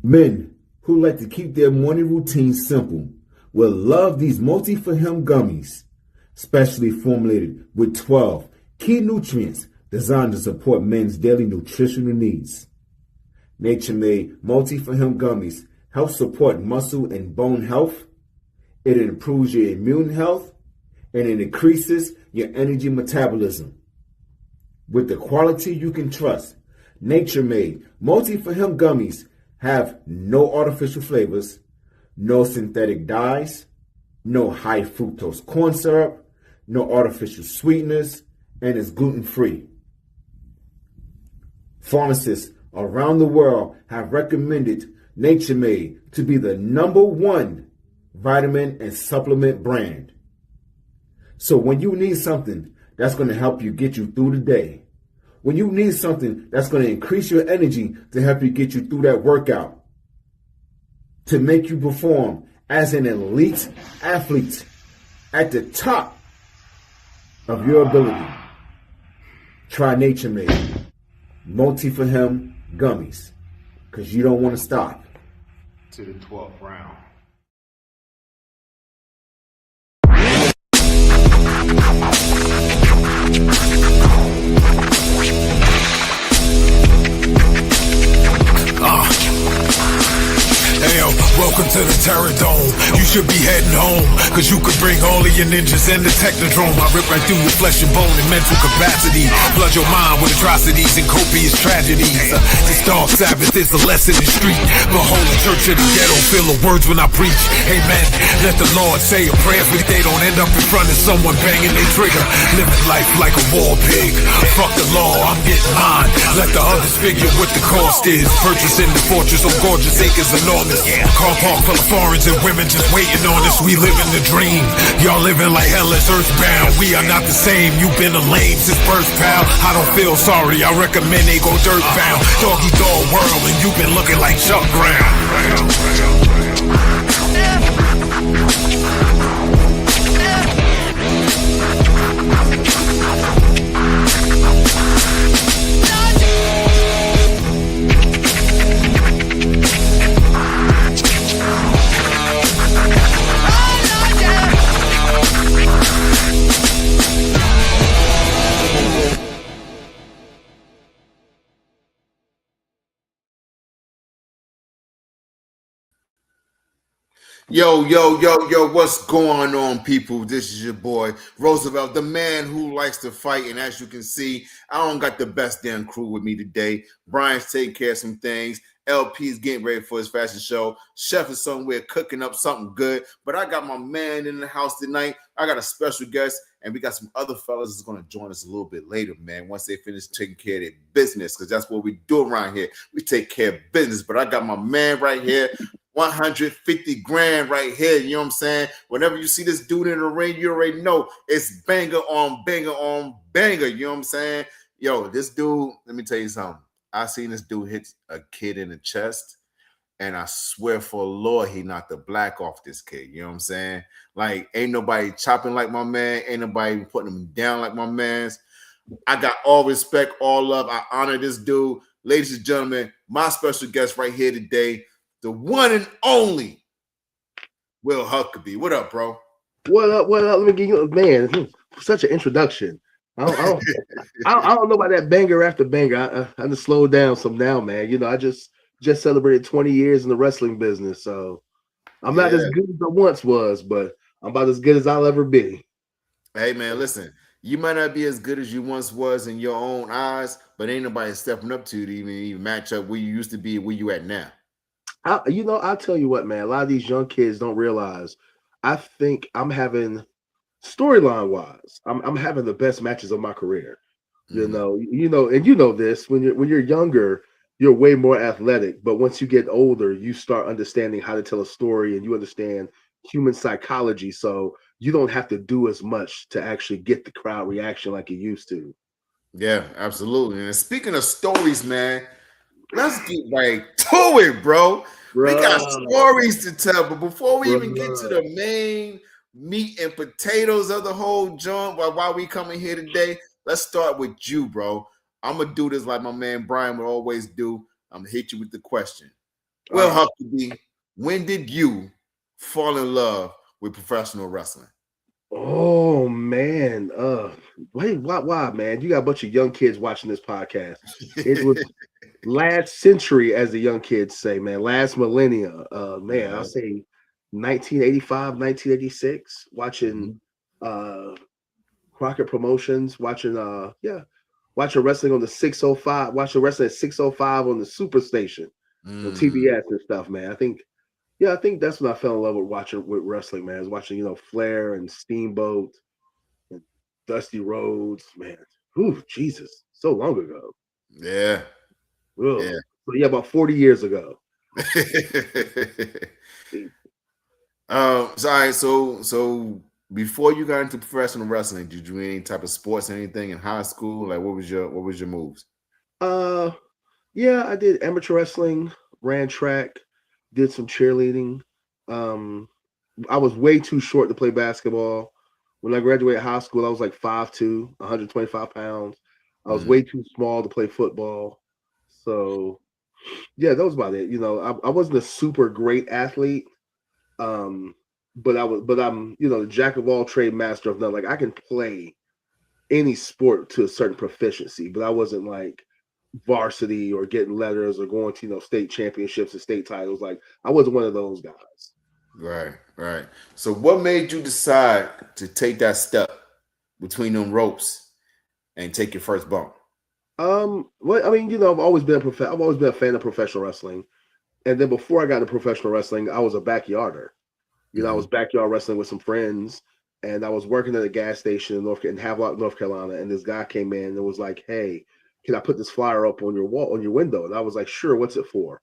Men who like to keep their morning routine simple will love these multi-for-him gummies, specially formulated with 12 key nutrients designed to support men's daily nutritional needs. Nature-made multi-for-him gummies help support muscle and bone health. It improves your immune health, and it increases your energy metabolism. With the quality you can trust, nature-made multi-for-him gummies have no artificial flavors, no synthetic dyes, no high fructose corn syrup, no artificial sweeteners, and is gluten-free. Pharmacists around the world have recommended Nature Made to be the #1 vitamin and supplement brand. So when you need something that's going to help you get you through the day, when you need something that's going to increase your energy to help you get you through that workout, to make you perform as an elite athlete at the top of your ability, try Nature Made multi-for-him gummies, because you don't want to stop. To the 12th round. Welcome to the Terror Dome. You should be heading home, cause you could bring all of your ninjas and the Technodrome. I rip right through your flesh and bone and mental capacity. Flood your mind with atrocities and copious tragedies. This dark Sabbath is a lesson in street. Behold the church of the ghetto, feel the words when I preach. Amen. Let the Lord say a prayer for they don't end up in front of someone banging their trigger. Living life like a war pig. Fuck the law, I'm getting mine. Let the others figure what the cost is. Purchasing the fortress on gorgeous acres enormous. Car park full of foreigners and women just waiting on us. We living the dream. Y'all living like hell is earthbound. We are not the same. You've been a lame since birth, pal. I don't feel sorry. I recommend they go dirt bound. Doggy dog world, and you've been looking like Chuck Brown. Yo, what's going on, people? This is your boy, Roosevelt, the man who likes to fight. And as you can see, I don't got the best damn crew with me today. Brian's taking care of some things. LP's getting ready for his fashion show. Chef is somewhere cooking up something good. But I got my man in the house tonight. I got a special guest, and we got some other fellas that's going to join us a little bit later, man, once they finish taking care of their business, because that's what we do around here. We take care of business. But I got my man right here, 150 grand right here. You know what I'm saying? Whenever you see this dude in the ring, you already know it's banger on banger on banger. You know what I'm saying? Yo, this dude, let me tell you something. I seen this dude hit a kid in the chest, and I swear for the Lord, he knocked the black off this kid. You know what I'm saying? Like, ain't nobody chopping like my man. Ain't nobody putting him down like my man's. I got all respect, all love. I honor this dude. Ladies and gentlemen, my special guest right here today, the one and only Will Huckaby. What up, bro? What up? Let me give you, man, such an introduction. I don't know about that banger after banger. I just slowed down some now, man. You know, I just celebrated 20 years in the wrestling business, so I'm not as good as I once was, but I'm about as good as I'll ever be. Hey, man, listen, you might not be as good as you once was in your own eyes, but ain't nobody stepping up to you to even match up where you used to be and where you at now. I'll tell you what, man, a lot of these young kids don't realize, I think I'm having, storyline wise, I'm having the best matches of my career. Mm-hmm. You know this, when you're younger, you're way more athletic, but once you get older, you start understanding how to tell a story and you understand human psychology, so you don't have to do as much to actually get the crowd reaction like you used to. Yeah, absolutely. And speaking of stories, man, let's get right to it, bro. We got stories to tell, but before we even get to the main meat and potatoes of the whole joint while we coming here today. Let's start with you, bro. I'm gonna do this like my man Brian would always do. I'm gonna hit you with the question. Well, Huckaby, when did you fall in love with professional wrestling? Oh man, wait, why, man? You got a bunch of young kids watching this podcast. It was last century, as the young kids say, man. Last millennia, man. I'll say 1985, 1986. Watching Crockett Promotions, watching wrestling on the 605, watching wrestling at 605 on the Superstation, on TBS and stuff, man. I think that's when I fell in love with wrestling, man. I was watching, Flair and Steamboat and Dusty Rhodes, man. Ooh, Jesus, so long ago. Yeah. Ugh. Yeah. So about 40 years ago. So before you got into professional wrestling, did you do any type of sports, anything in high school? Like what was your moves? Yeah, I did amateur wrestling, ran track, did some cheerleading. I was way too short to play basketball. When I graduated high school, I was like 5'2", 125 pounds. I was way too small to play football. So yeah, that was about it. I wasn't a super great athlete. But I'm, the jack of all trade, master of none. Like I can play any sport to a certain proficiency, but I wasn't like varsity or getting letters or going to, state championships and state titles. Like I wasn't one of those guys. Right. So what made you decide to take that step between them ropes and take your first bump? Well, I mean, I've always been a fan of professional wrestling. And then before I got into professional wrestling, I was a backyarder. I was backyard wrestling with some friends, and I was working at a gas station in Havelock, North Carolina. And this guy came in and was like, "Hey, can I put this flyer up on your wall, on your window?" And I was like, "Sure. What's it for?"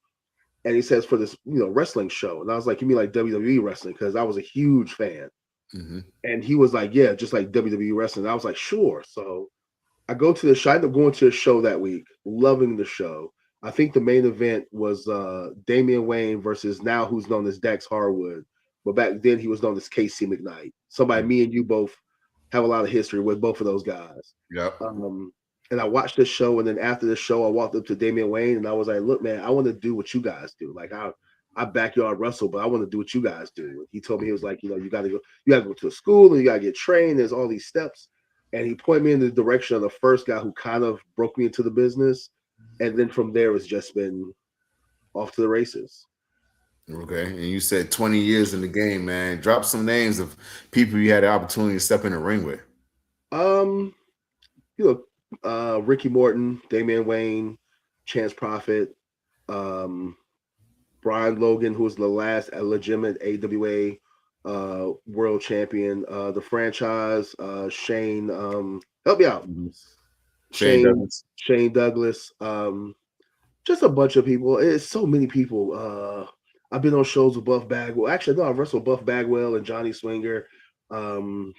And he says, "For this, wrestling show." And I was like, "You mean like WWE wrestling?" Because I was a huge fan. And he was like, "Yeah, just like WWE wrestling." And I was like, "Sure." So I go to the show. I ended up going to the show that week, loving the show. I think the main event was Damian Wayne versus now who's known as Dax Harwood. But back then he was known as Casey McKnight. Somebody me and you both have a lot of history with both of those guys. Yep. And I watched the show, and then after the show, I walked up to Damian Wayne and I was like, "Look, man, I want to do what you guys do. Like I backyard wrestle, but I want to do what you guys do." And he told me, he was like, you gotta go to a school and you gotta get trained. There's all these steps. And he pointed me in the direction of the first guy who kind of broke me into the business. And then from there, it's just been off to the races. Okay. And you said 20 years in the game, man. Drop some names of people you had the opportunity to step in the ring with. Ricky Morton, Damian Wayne, Chance Prophet, Brian Logan, who was the last legitimate AWA world champion, the franchise, Shane, help me out. Shane Douglas, just a bunch of people. It's so many people. I've been on shows with Buff Bagwell. Actually, no, I've wrestled Buff Bagwell and Johnny Swinger. Man,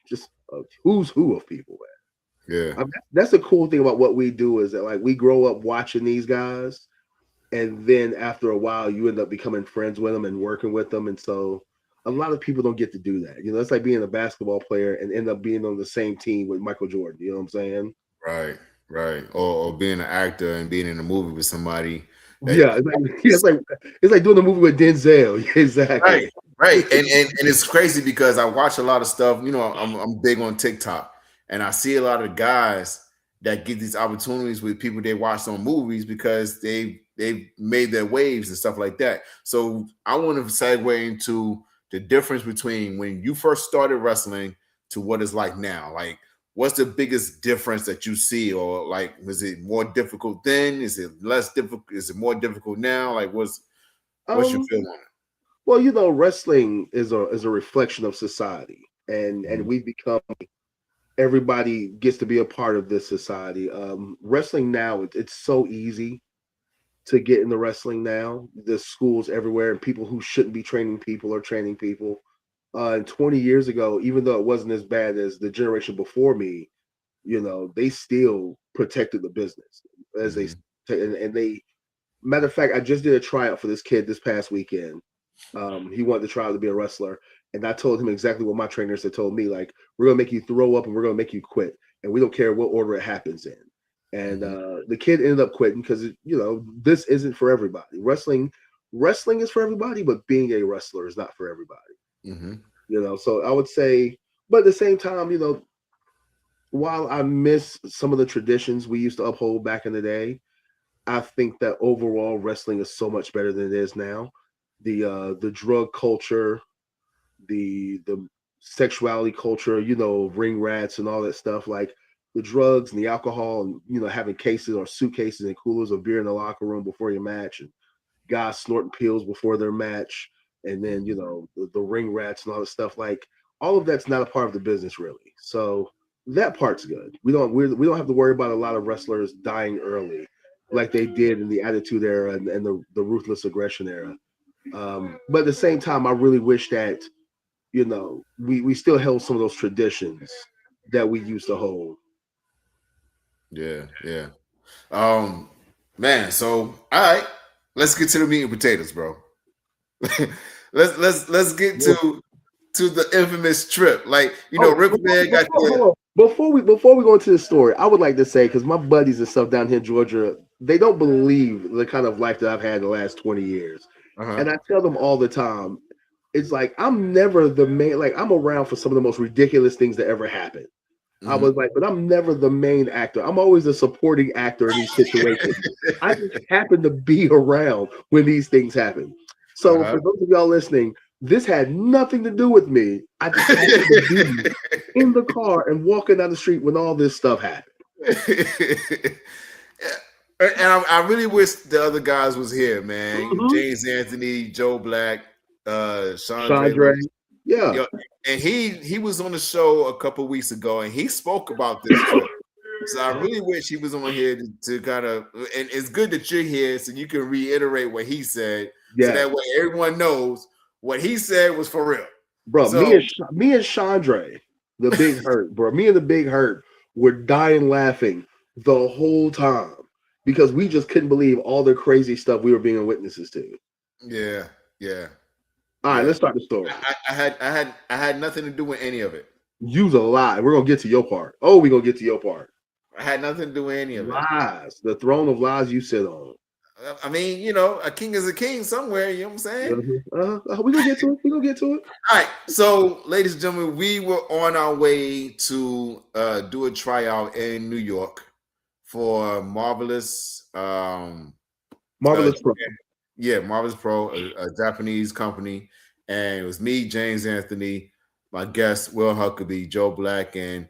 just a who's who of people, man. Yeah. I mean, that's the cool thing about what we do is that like we grow up watching these guys, and then after a while you end up becoming friends with them and working with them. And so a lot of people don't get to do that. It's like being a basketball player and end up being on the same team with Michael Jordan. You know what I'm saying? Right. Or being an actor and being in a movie with somebody. It's like doing a movie with Denzel. Exactly. Right. And it's crazy because I watch a lot of stuff. I'm big on TikTok, and I see a lot of guys that get these opportunities with people they watched on movies because they've made their waves and stuff like that. So I want to segue into the difference between when you first started wrestling to what it's like now. Like, what's the biggest difference that you see? Or like, was it more difficult then? Is it less difficult? Is it more difficult now? Like, what's your feel on it? Well, wrestling is a reflection of society, and we become, everybody gets to be a part of this society. Wrestling now, it's so easy to get into wrestling now. There's schools everywhere, and people who shouldn't be training people are training people. And 20 years ago, even though it wasn't as bad as the generation before me, they still protected the business as they matter of fact, I just did a tryout for this kid this past weekend. He wanted to try out to be a wrestler, And I told him exactly what my trainers had told me. Like, we're gonna make you throw up and we're gonna make you quit, and we don't care what order it happens in. And the kid ended up quitting because this isn't for everybody. Wrestling is for everybody, but being a wrestler is not for everybody. So I would say, but at the same time, while I miss some of the traditions we used to uphold back in the day, I think that overall wrestling is so much better than it is now. The drug culture, the sexuality culture, ring rats and all that stuff, like the drugs and the alcohol, and having cases or suitcases and coolers of beer in the locker room before your match, and guys snorting pills before their match, and then the ring rats and all that stuff. Like, all of that's not a part of the business, really. So that part's good. We don't have to worry about a lot of wrestlers dying early like they did in the Attitude Era and the Ruthless Aggression Era. But at the same time, I really wish that we still held some of those traditions that we used to hold. Yeah. Man, so all right, let's get to the meat and potatoes, bro. let's get to the infamous trip. Like, Ric Flair got the. Before we go into the story, I would like to say, because my buddies and stuff down here in Georgia, they don't believe the kind of life that I've had in the last 20 years. And I tell them all the time, it's like, I'm never the main, like, I'm around for some of the most ridiculous things that ever happened. I was like, but I'm never the main actor. I'm always a supporting actor in these situations. I just happen to be around when these things happen. So for those of y'all listening, this had nothing to do with me. I just happened to be in the car and walking down the street when all this stuff happened. And I really wish the other guys was here, man. James Anthony, Joe Black, Chandra. Yeah. And he was on the show a couple weeks ago, and he spoke about this trip. So I really wish he was on here to kind of, and it's good that you're here so you can reiterate what he said. Yeah. So that way everyone knows what he said was for real. Bro, so, me and Chandra, the Big Hurt, bro, me and the Big Hurt were dying laughing the whole time because we just couldn't believe all the crazy stuff we were being witnesses to. Yeah. All right, let's start the story. I had nothing to do with any of it. Use a lie. We're gonna get to your part. Oh, we're gonna get to your part. I had nothing to do with any of it. Lies. The throne of lies you sit on. I mean, a king is a king somewhere. You know what I'm saying? We're gonna get to it. All right. So, ladies and gentlemen, we were on our way to do a tryout in New York for Marvelous. Marvelous Pro. Yeah, Marvelous Pro, a Japanese company. And it was me, James Anthony, my guest, Will Huckaby, Joe Black, and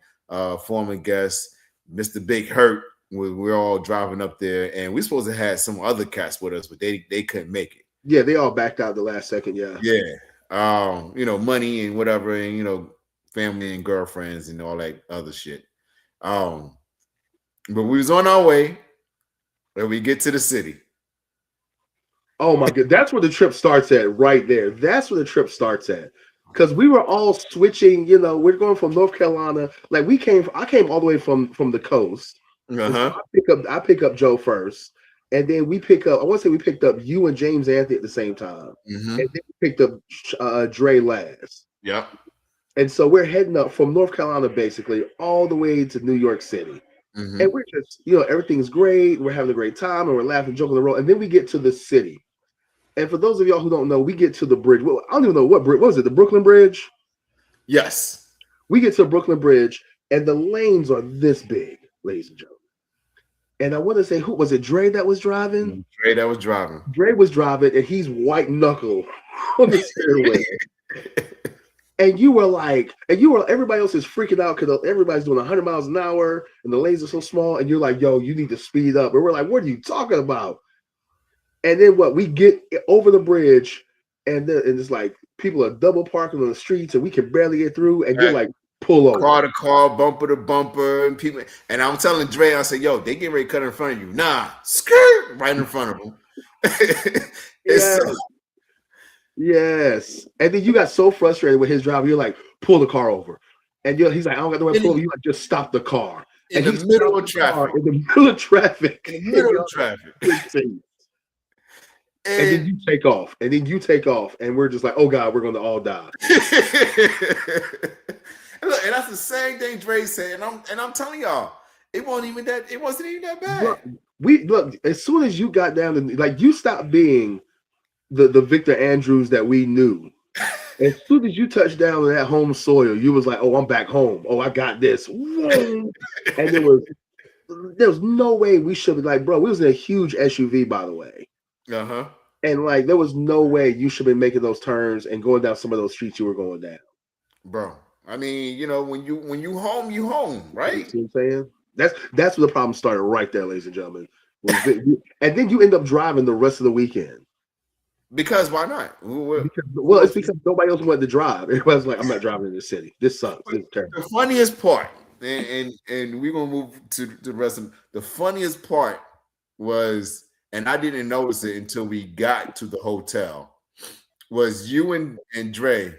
former guest, Mr. Big Hurt. We're all driving up there, and we're supposed to have some other cats with us, but they couldn't make it. Yeah, they all backed out the last second, yeah. Yeah. Money and whatever, and, family and girlfriends and all that other shit. But we was on our way, and we get to the city. Oh my God, that's where the trip starts at, right there. That's where the trip starts at. Because we were all switching, we're going from North Carolina. Like I came all the way from the coast. So I pick up Joe first. And then we picked up you and James Anthony at the same time. And then we picked up Dre last. Yep. And so we're heading up from North Carolina basically all the way to New York City. And we're just, everything's great. We're having a great time and we're laughing, joking the road. And then we get to the city. And for those of y'all who don't know, we get to the bridge. Well, I don't even know what bridge. What was it? The Brooklyn Bridge? Yes. We get to Brooklyn Bridge, and the lanes are this big, ladies and gentlemen. And I want to say, who was it? Dre that was driving? Dre was driving, and he's white knuckle on the stairway. And you were everybody else is freaking out because everybody's doing 100 miles an hour, and the lanes are so small. And you're like, yo, you need to speed up. And we're like, what are you talking about? And then we get over the bridge, and it's like people are double parking on the streets, and we can barely get through. And you're like, pull over, car to car, bumper to bumper, and people. And I'm telling Dre, I said, "Yo, they getting ready to cut in front of you." Nah, skirt right in front of them. Yes. And then you got so frustrated with his driver, you're like, "Pull the car over." And he's like, "I don't got nowhere to pull over." You like, just stop the car in the middle of traffic. In the middle of traffic. In the middle of traffic. And then you take off. And we're just like, oh God, we're gonna all die. Look, and that's the same thing Dre said. And I'm telling y'all, it wasn't even that bad. Look, look, as soon as you got down to like you stopped being the Victor Andrews that we knew. As soon as you touched down on that home soil, you was like, oh, I'm back home. Oh, I got this. And there was no way we should be like, bro, we was in a huge SUV, by the way. Uh-huh. And like there was no way you should be making those turns and going down some of those streets you were going down. Bro. I mean, you know, when you home, you home, right? You see what I'm saying? That's where the problem started right there, ladies and gentlemen. And then you end up driving the rest of the weekend. Because why not? It's because nobody else wanted to drive. Everybody's like, I'm not driving in this city. This sucks. This is terrible. The funniest part, and we're gonna move to the rest of the funniest part was, and I didn't notice it until we got to the hotel, was you and Dre,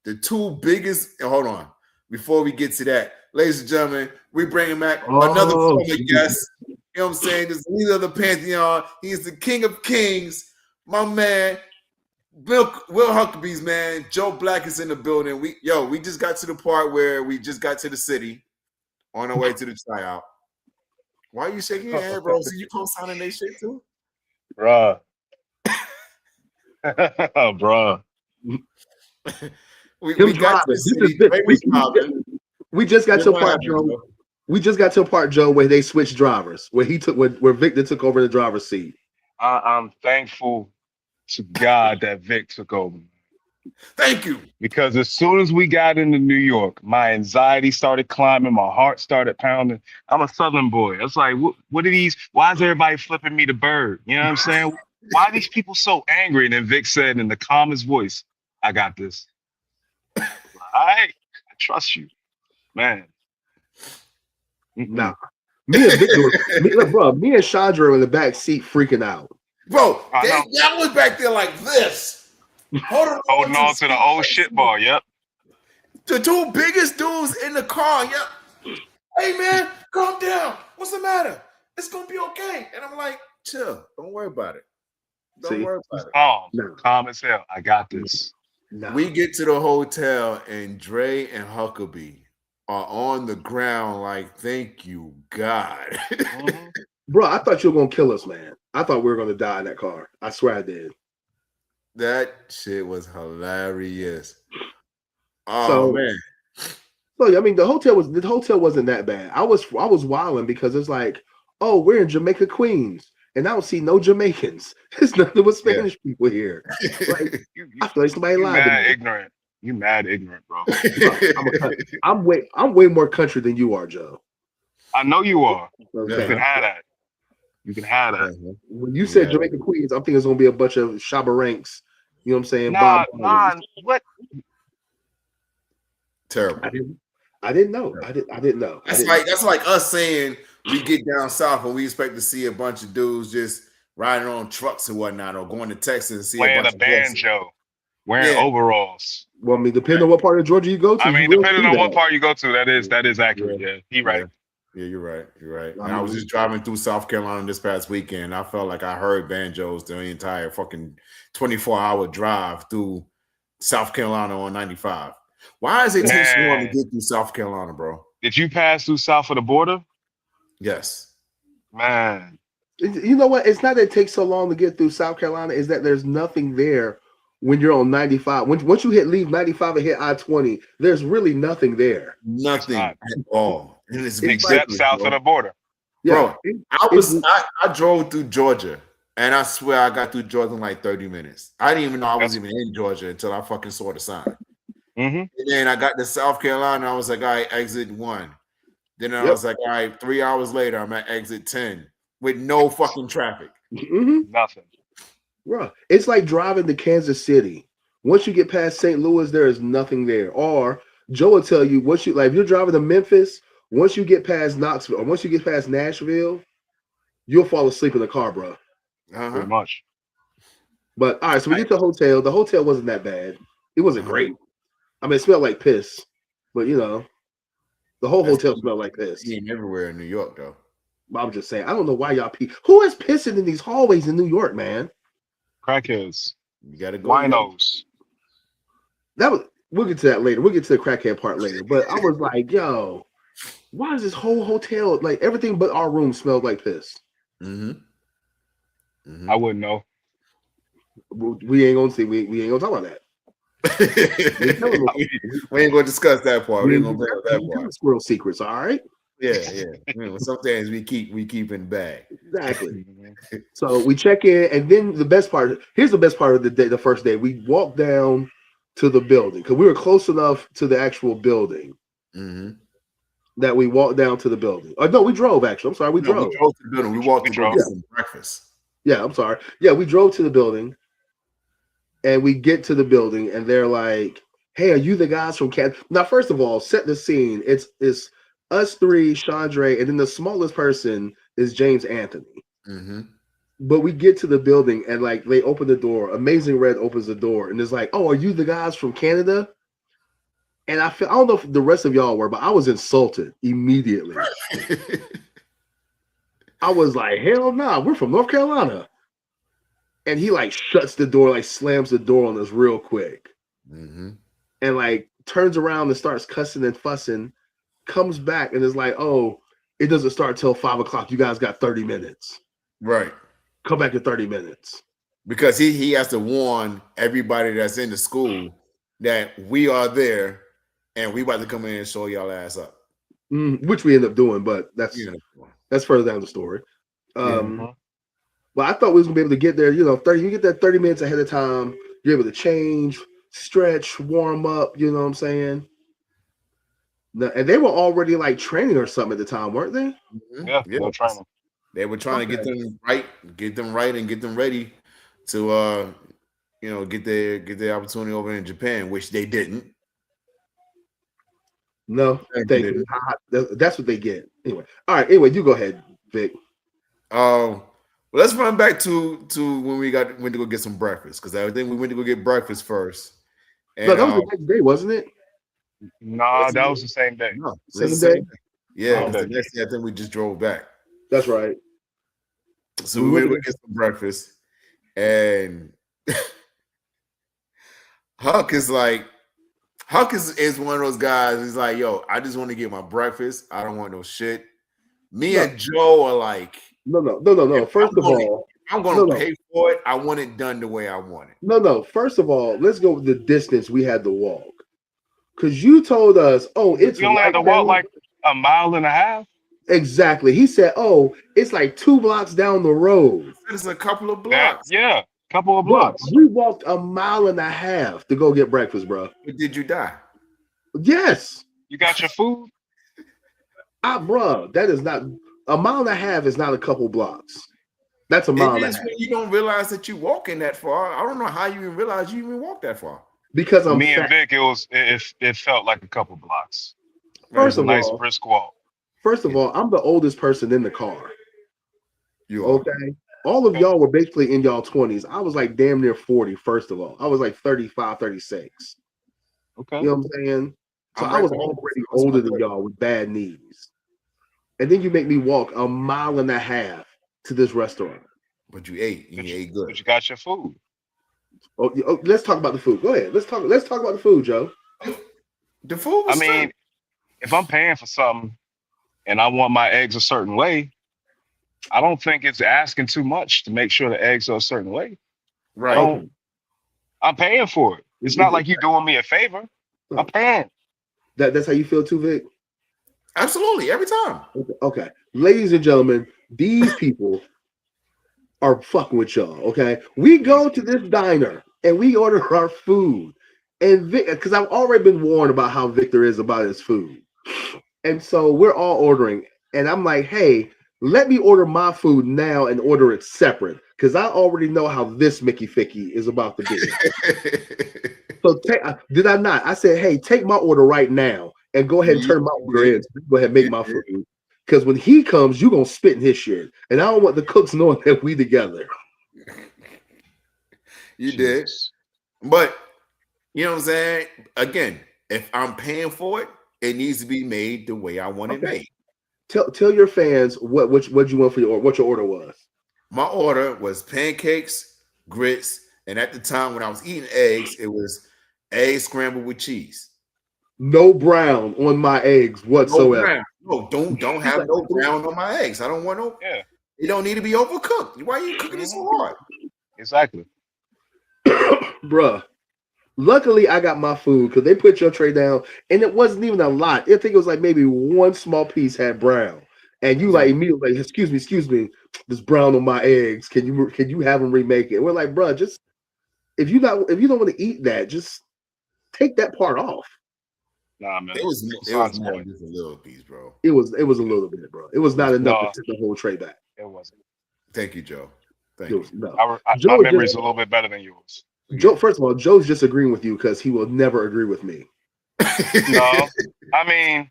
the two biggest. Hold on, before we get to that, ladies and gentlemen, we bringing back another former guest. You know what I'm saying? This leader of the Pantheon. He's the king of kings. My man, Will Huckaby's man, Joe Black is in the building. We just got to the part where we just got to the city on our way to the tryout. Why are you shaking your head, bro? So you co-signing that shit too? Bruh. Bruh. we got to the city. We just got to a part, Joe. We just got to a part, Joe, where they switched drivers, where Victor took over the driver's seat. I'm thankful to God that Vic took over. Thank you. Because as soon as we got into New York, my anxiety started climbing, my heart started pounding. I'm a Southern boy. It's like, what are these? Why is everybody flipping me the bird? You know what I'm saying? Why are these people so angry? And then Vic said in the calmest voice, I got this. All right, I trust you, man. Nah. Me and Chandra were in the back seat freaking out. Bro, y'all was back there like this. Holding on to the old shit bar, yep. The two biggest dudes in the car, yep. Hey, man, calm down. What's the matter? It's going to be okay. And I'm like, chill. Don't worry about it. Don't worry about it. Calm as hell. I got this. We get to the hotel, and Dre and Huckaby are on the ground like, thank you, God. Bro, I thought you were going to kill us, man. I thought we were going to die in that car. I swear I did. That shit was hilarious. Oh, man. So, I mean, the hotel wasn't that bad. I was wilding because it's like, oh, we're in Jamaica, Queens, and I don't see no Jamaicans. There's nothing but Spanish people here. Like, I feel like somebody lied to me. Ignorant. You mad ignorant, bro. I'm way more country than you are, Joe. I know you are. Okay. You can have that. You can have that. When you said Jamaica Queens, I'm thinking it's gonna be a bunch of Shabba Ranks. You know what I'm saying? Nah, what? Terrible. I didn't know. I didn't know. That's like us saying we get down south and we expect to see a bunch of dudes just riding on trucks and whatnot, or going to Texas and see wearing a banjo, wearing overalls. Well, I mean, depending on what part of Georgia you go to. I mean, depending on what part you go to, that is accurate. Yeah, he right. Yeah, you're right. And I was just driving through South Carolina this past weekend. I felt like I heard banjos the entire fucking 24-hour drive through South Carolina on 95. Why does it take so long to get through South Carolina, bro? Did you pass through south of the border? Yes. Man. You know what? It's not that it takes so long to get through South Carolina. It's that there's nothing there when you're on 95. Once you leave 95 and hit I-20, there's really nothing there. Nothing at all. Except south of the border. Yeah. Bro, I drove through Georgia, and I swear I got through Georgia in like 30 minutes. I didn't even know I was even in Georgia until I fucking saw the sign. And then I got to South Carolina, I was like, all right, exit 1. Then I was like, all right, 3 hours later, I'm at exit 10 with no fucking traffic. Nothing. Bro, it's like driving to Kansas City. Once you get past St. Louis, there is nothing there. Or Joe will tell you, if you're driving to Memphis, once you get past Knoxville, or once you get past Nashville, you'll fall asleep in the car, bro. Pretty much. But all right, so we get to the hotel. The hotel wasn't that bad. It wasn't great. I mean, it smelled like piss, but the whole hotel smelled like piss. Everywhere in New York, though. I'm just saying, I don't know why y'all who is pissing in these hallways in New York, man? Crackheads. You gotta go. Winos. We'll get to that later. We'll get to the crackhead part later. But I was like, yo, why is this whole hotel like everything but our room smelled like piss? Mm-hmm. Mm-hmm. I wouldn't know. We ain't gonna see. We ain't gonna talk about that. We ain't gonna discuss that part. We ain't gonna bring up that part. Squirrel secrets, all right? Yeah. Some things we keep in the bag. Exactly. So we check in, and then the best part. Here's the best part of the day. The first day, we walked down to the building because we were close enough to the actual building that we walked down to the building. Oh no, we drove. Actually, I'm sorry, we drove. We drove to the building. We walked to go get some breakfast. Yeah, I'm sorry. Yeah, we drove to the building. And we get to the building, and they're like, "Hey, are you the guys from Canada?" Now, first of all, set the scene. It's us three, Chandre, and then the smallest person is James Anthony. Mm-hmm. But we get to the building, and like they open the door. Amazing Red opens the door, and it's like, "Oh, are you the guys from Canada?" And I don't know if the rest of y'all were, but I was insulted immediately. I was like, "Hell no, we're from North Carolina." And he like shuts the door, like slams the door on us real quick. And like turns around and starts cussing and fussing, comes back and is like, "Oh, it doesn't start till 5 o'clock. You guys got 30 minutes. Right. Come back in 30 minutes." Because he has to warn everybody that's in the school that we are there and we about to come in and show y'all ass up. Which we end up doing, but that's further down the story. But I thought we was gonna be able to get there, 30. You get there 30 minutes ahead of time. You're able to change, stretch, warm up. You know what I'm saying? And they were already like training or something at the time, weren't they? Yeah, training. They were trying to get them right, and get them ready to get their opportunity over in Japan, which they didn't. No, thank you. That's what they get. Anyway, all right. Anyway, you go ahead, Vic. Well, let's run back to when we went to go get some breakfast, because I think we went to go get breakfast first. And, no, that was the next day, wasn't it? Nah, that was the same day. No, same day? Yeah, the next day I think we just drove back. That's right. So we went to go get some breakfast, and Huck is one of those guys. He's like, "Yo, I just want to get my breakfast. I don't want no shit." Me and Joe are like, No. First of all, I'm going to pay for it. I want it done the way I want it. No. First of all, let's go with the distance we had to walk. Because you told us, it's we only had to walk like a mile and a half. Exactly. He said, it's like 2 blocks down the road. It's a couple of blocks. Yeah, couple of blocks. We walked a mile and a half to go get breakfast, bro. But did you die? Yes. You got your food? Bro, that is not a mile and a half. Is not a couple blocks. That's a mile and a half. When you don't realize that you're walking that far. I don't know how you even realize you even walked that far. Because I'm me and Vic, it felt like a couple blocks. First of all, nice brisk walk. First of all, I'm the oldest person in the car. You are. Okay? All of y'all were basically in y'all 20s. I was like damn near 40, first of all. I was like 35, 36. Okay. You know what I'm saying? So I was already older than y'all with bad knees. And then you make me walk a mile and a half to this restaurant. But you ate. You ate good. But you got your food. Let's talk about the food. Go ahead. Let's talk about the food, Joe. The food was if I'm paying for something and I want my eggs a certain way, I don't think it's asking too much to make sure the eggs are a certain way. Right. I'm paying for it. It's not like you're doing me a favor. I'm paying. That's how you feel too, Vic? Absolutely. Every time. Okay. Ladies and gentlemen, these people are fucking with y'all, okay? We go to this diner and we order our food. And because I've already been warned about how Victor is about his food. And so we're all ordering. And I'm like, hey, let me order my food now and order it separate. Because I already know how this Mickey Ficky is about to be. So did I not? I said, hey, take my order right now and go ahead and turn my order in. So go ahead and make my food. Because when he comes, you're going to spit in his shit. And I don't want the cooks knowing that we together. You did. But, you know what I'm saying? Again, if I'm paying for it, it needs to be made the way I want it made. Tell your fans what you want for your order. What your order was. My order was pancakes, grits, and at the time when I was eating eggs, it was eggs scrambled with cheese. No brown on my eggs No whatsoever. brown. No, don't have no brown on my eggs. I don't want no. Yeah. It don't need to be overcooked. Why are you cooking it so hard? Exactly. Bruh. Luckily, I got my food because they put your tray down, and it wasn't even a lot. I think it was like maybe one small piece had brown, and you like immediately like, excuse me, there's brown on my eggs. Can you have them remake it? We're like, bruh, just if you don't want to eat that, just take that part off. Nah, man. It was more than just a little piece, bro. It was a little bit, bro. It was not enough to take the whole tray back. It wasn't. Thank you, Joe. Thank you. No. My memory's a little bit better than yours. Joe, first of all, Joe's just agreeing with you because he will never agree with me. No, I mean,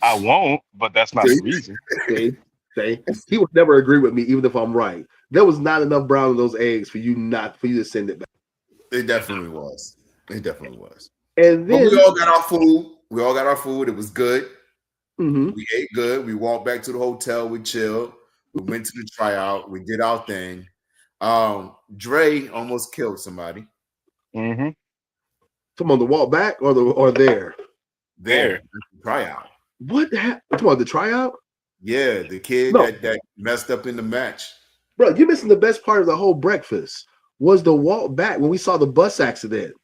I won't, but that's not the reason. See? He would never agree with me, even if I'm right. There was not enough brown in those eggs for you to send it back. It definitely was. It definitely was. And then but we all got our food. We all got our food. It was good. Mm-hmm. We ate good. We walked back to the hotel. We chilled. We went to the tryout. We did our thing. Dre almost killed somebody. Mm-hmm. Come on, the walk back or there? There. Tryout. What happened? Come on, the tryout? Yeah, the kid that messed up in the match. Bro, you're missing the best part of the whole breakfast. Was the walk back when we saw the bus accident.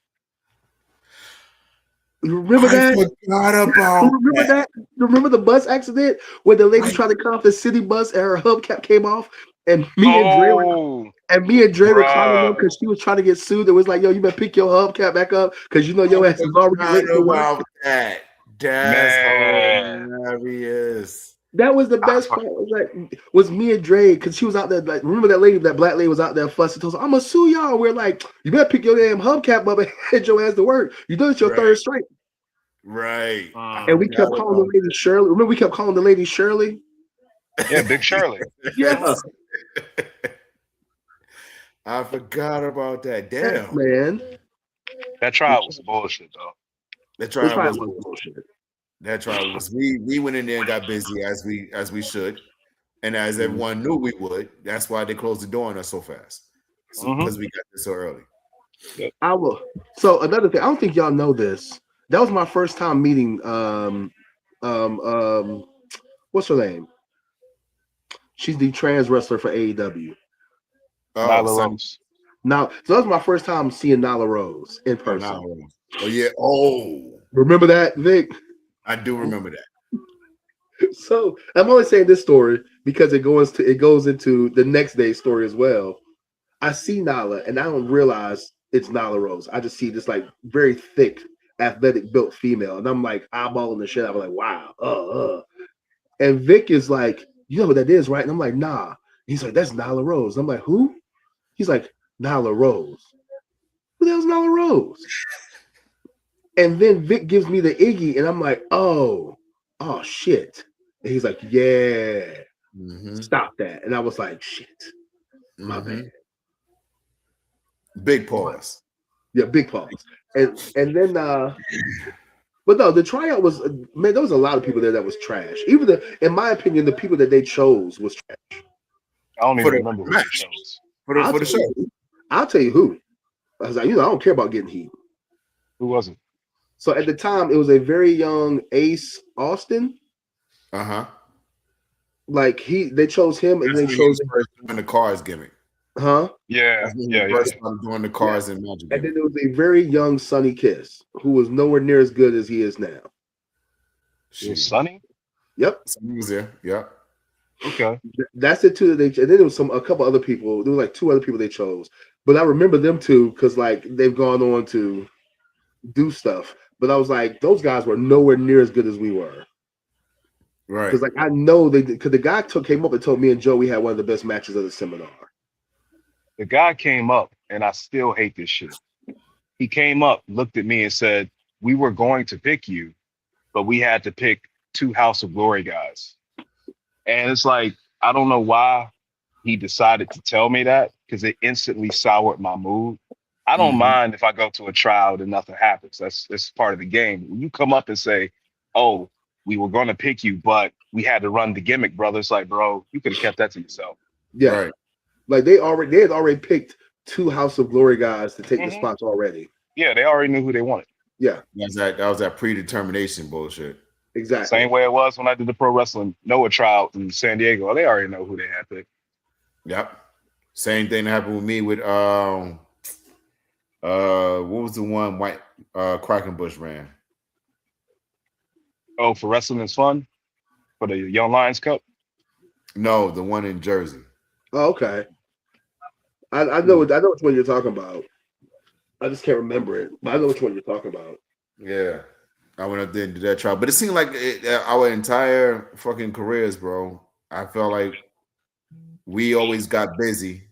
You remember that? Forgot about that? Remember the bus accident where the lady tried to cut off the city bus and her hubcap came off, and me and Dre were climbing up because she was trying to get sued. It was like, yo, you better pick your hubcap back up because you know your ass is already late for work. That. That's hilarious. That was the best part. Was me and Dre, because she was out there. Like, remember that black lady was out there fussing. Told us, I'm gonna sue y'all. We're like, you better pick your damn hubcap up and head your ass to work. You done it your third straight. Right. And we kept calling the lady Shirley. Remember, we kept calling the lady Shirley. Yeah, Big Shirley. Yes. I forgot about that. Damn, man. That trial was bullshit, though. That trial was bullshit. That trial was. We went in there and got busy as we should, and as everyone knew we would. That's why they closed the door on us so fast, because we got there so early. Yep. I will. So another thing, I don't think y'all know this. That was my first time meeting. What's her name? She's the trans wrestler for AEW. Nyla Rose. Now, so that was my first time seeing Nyla Rose in person. Oh yeah. Oh, remember that, Vic? I do remember that. So I'm only saying this story because it goes into the next day's story as well. I see Nyla and I don't realize it's Nyla Rose. I just see this like very thick, athletic built female, and I'm like eyeballing the shit. I'm like, wow, And Vic is like, you know what that is, right? And I'm like, nah. He's like, that's Nyla Rose. I'm like, who? He's like, Nyla Rose. Who the hell's Nyla Rose? And then Vic gives me the Iggy, and I'm like, oh shit. And he's like, yeah, stop that. And I was like, shit, my bad. Big pause. Yeah, big pause. And then, but no, the tryout was, man, there was a lot of people there that was trash. Even in my opinion, the people that they chose was trash. I don't even remember who they chose. For the show. I'll tell you who. I was like, I don't care about getting heat. Who was it? So at the time, it was a very young Ace Austin. Like they chose him, and they chose in the Cars gimmick. Yeah. Doing the Cars and Magic. And then there was a very young Sonny Kiss, who was nowhere near as good as he is now. Sonny? Yep. Sonny was there. Yep. Okay. That's it too. And then there was a couple other people. There was like two other people they chose, but I remember them too because like they've gone on to do stuff. But I was like, those guys were nowhere near as good as we were. Right. Because like I know because the guy came up and told me and Joe we had one of the best matches of the seminar. The guy came up, and I still hate this shit. He came up, looked at me, and said, "We were going to pick you, but we had to pick 2 House of Glory guys." And it's like, I don't know why he decided to tell me that because it instantly soured my mood. I don't mind if I go to a trial and nothing happens. That's part of the game. When you come up and say, "Oh, we were going to pick you, but we had to run the gimmick, brother," it's like, bro, you could have kept that to yourself. Yeah. Right. Like they had already picked 2 House of Glory guys to take the Mhm. spots already. Yeah, they already knew who they wanted. Yeah, That was that predetermination bullshit. exactly. Same way it was when I did the pro wrestling Noah trial in San Diego. They already know who they had picked. Yep. Same thing happened with me with what was the one White Quackenbush ran? Oh, for wrestling is fun for the Young Lions Cup. No, the one in Jersey. Oh, okay. I know which one you're talking about. I just can't remember it, but I know which one you're talking about. Yeah. I went up there and did that trial. But it seemed like our entire fucking careers, bro, I felt like we always got busy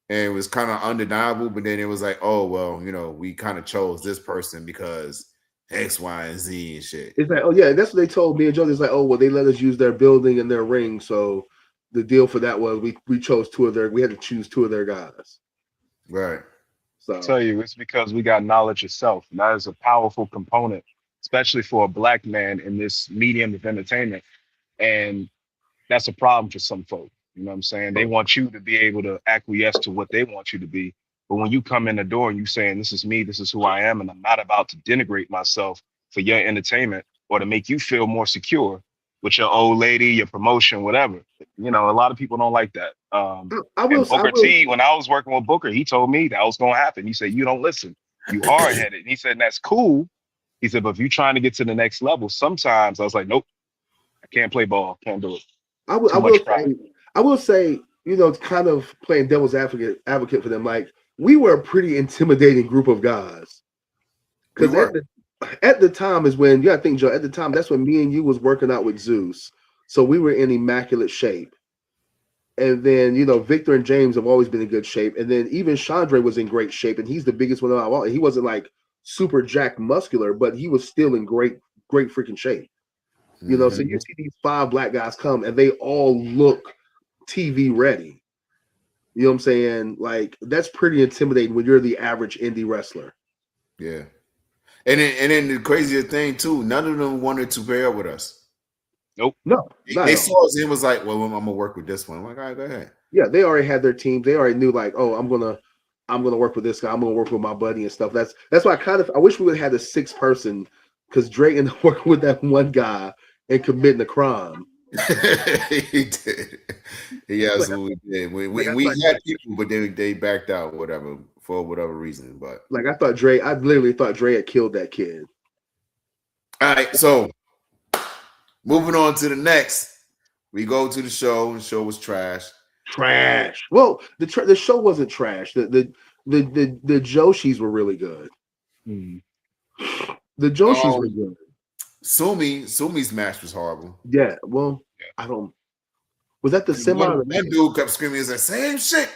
and it was kind of undeniable. But then it was like, oh, well, we kind of chose this person because X, Y, and Z and shit. It's like, oh, yeah, that's what they told me and Joe. It's like, oh, well, they let us use their building and their ring. So the deal for that was we chose we had to choose 2 of their guys. Right. So I'll tell you, it's because we got knowledge itself. And that is a powerful component, especially for a black man in this medium of entertainment. And that's a problem for some folk. You know what I'm saying? They want you to be able to acquiesce to what they want you to be. But when you come in the door and you saying, this is me, this is who I am, and I'm not about to denigrate myself for your entertainment or to make you feel more secure with your old lady, your promotion, whatever. A lot of people don't like that. And Booker T, when I was working with Booker, he told me that was going to happen. He said, you don't listen. You hard-headed. And he said, that's cool. He said, but if you're trying to get to the next level, sometimes I was like, nope, I can't play ball. Can't do it. I will say, kind of playing devil's advocate for them. Like, we were a pretty intimidating group of guys. Because at the time is when, you gotta think, Joe, at the time, that's when me and you was working out with Zeus. So we were in immaculate shape. And then, Victor and James have always been in good shape. And then even Chandre was in great shape. And he's the biggest one of all. He wasn't like super jacked muscular, but he was still in great freaking shape. So you see these 5 black guys come and they all look TV ready. You know what I'm saying? Like, that's pretty intimidating when you're the average indie wrestler. Yeah. And then the craziest thing too, none of them wanted to pair up with us. Nope. No. They saw us and was like, well, I'm gonna work with this one. I'm like, all right, go ahead. Yeah, they already had their teams. They already knew, like, oh, I'm gonna work with this guy. I'm gonna work with my buddy and stuff. That's why I wish we would have had a 6th person, because Drake ended up working with that one guy and committing a crime. He did. He absolutely did. We had people, but they backed out, for whatever reason. But like, I literally thought Dre had killed that kid. All right, so moving on to the next, we go to the show. The show was trash. Trash. Well, the show wasn't trash. The Joshis were really good. Mm. The Joshis were good. Sumi's match was horrible. Yeah, well, I don't. Was that the semi? One dude kept screaming, "Is the same shit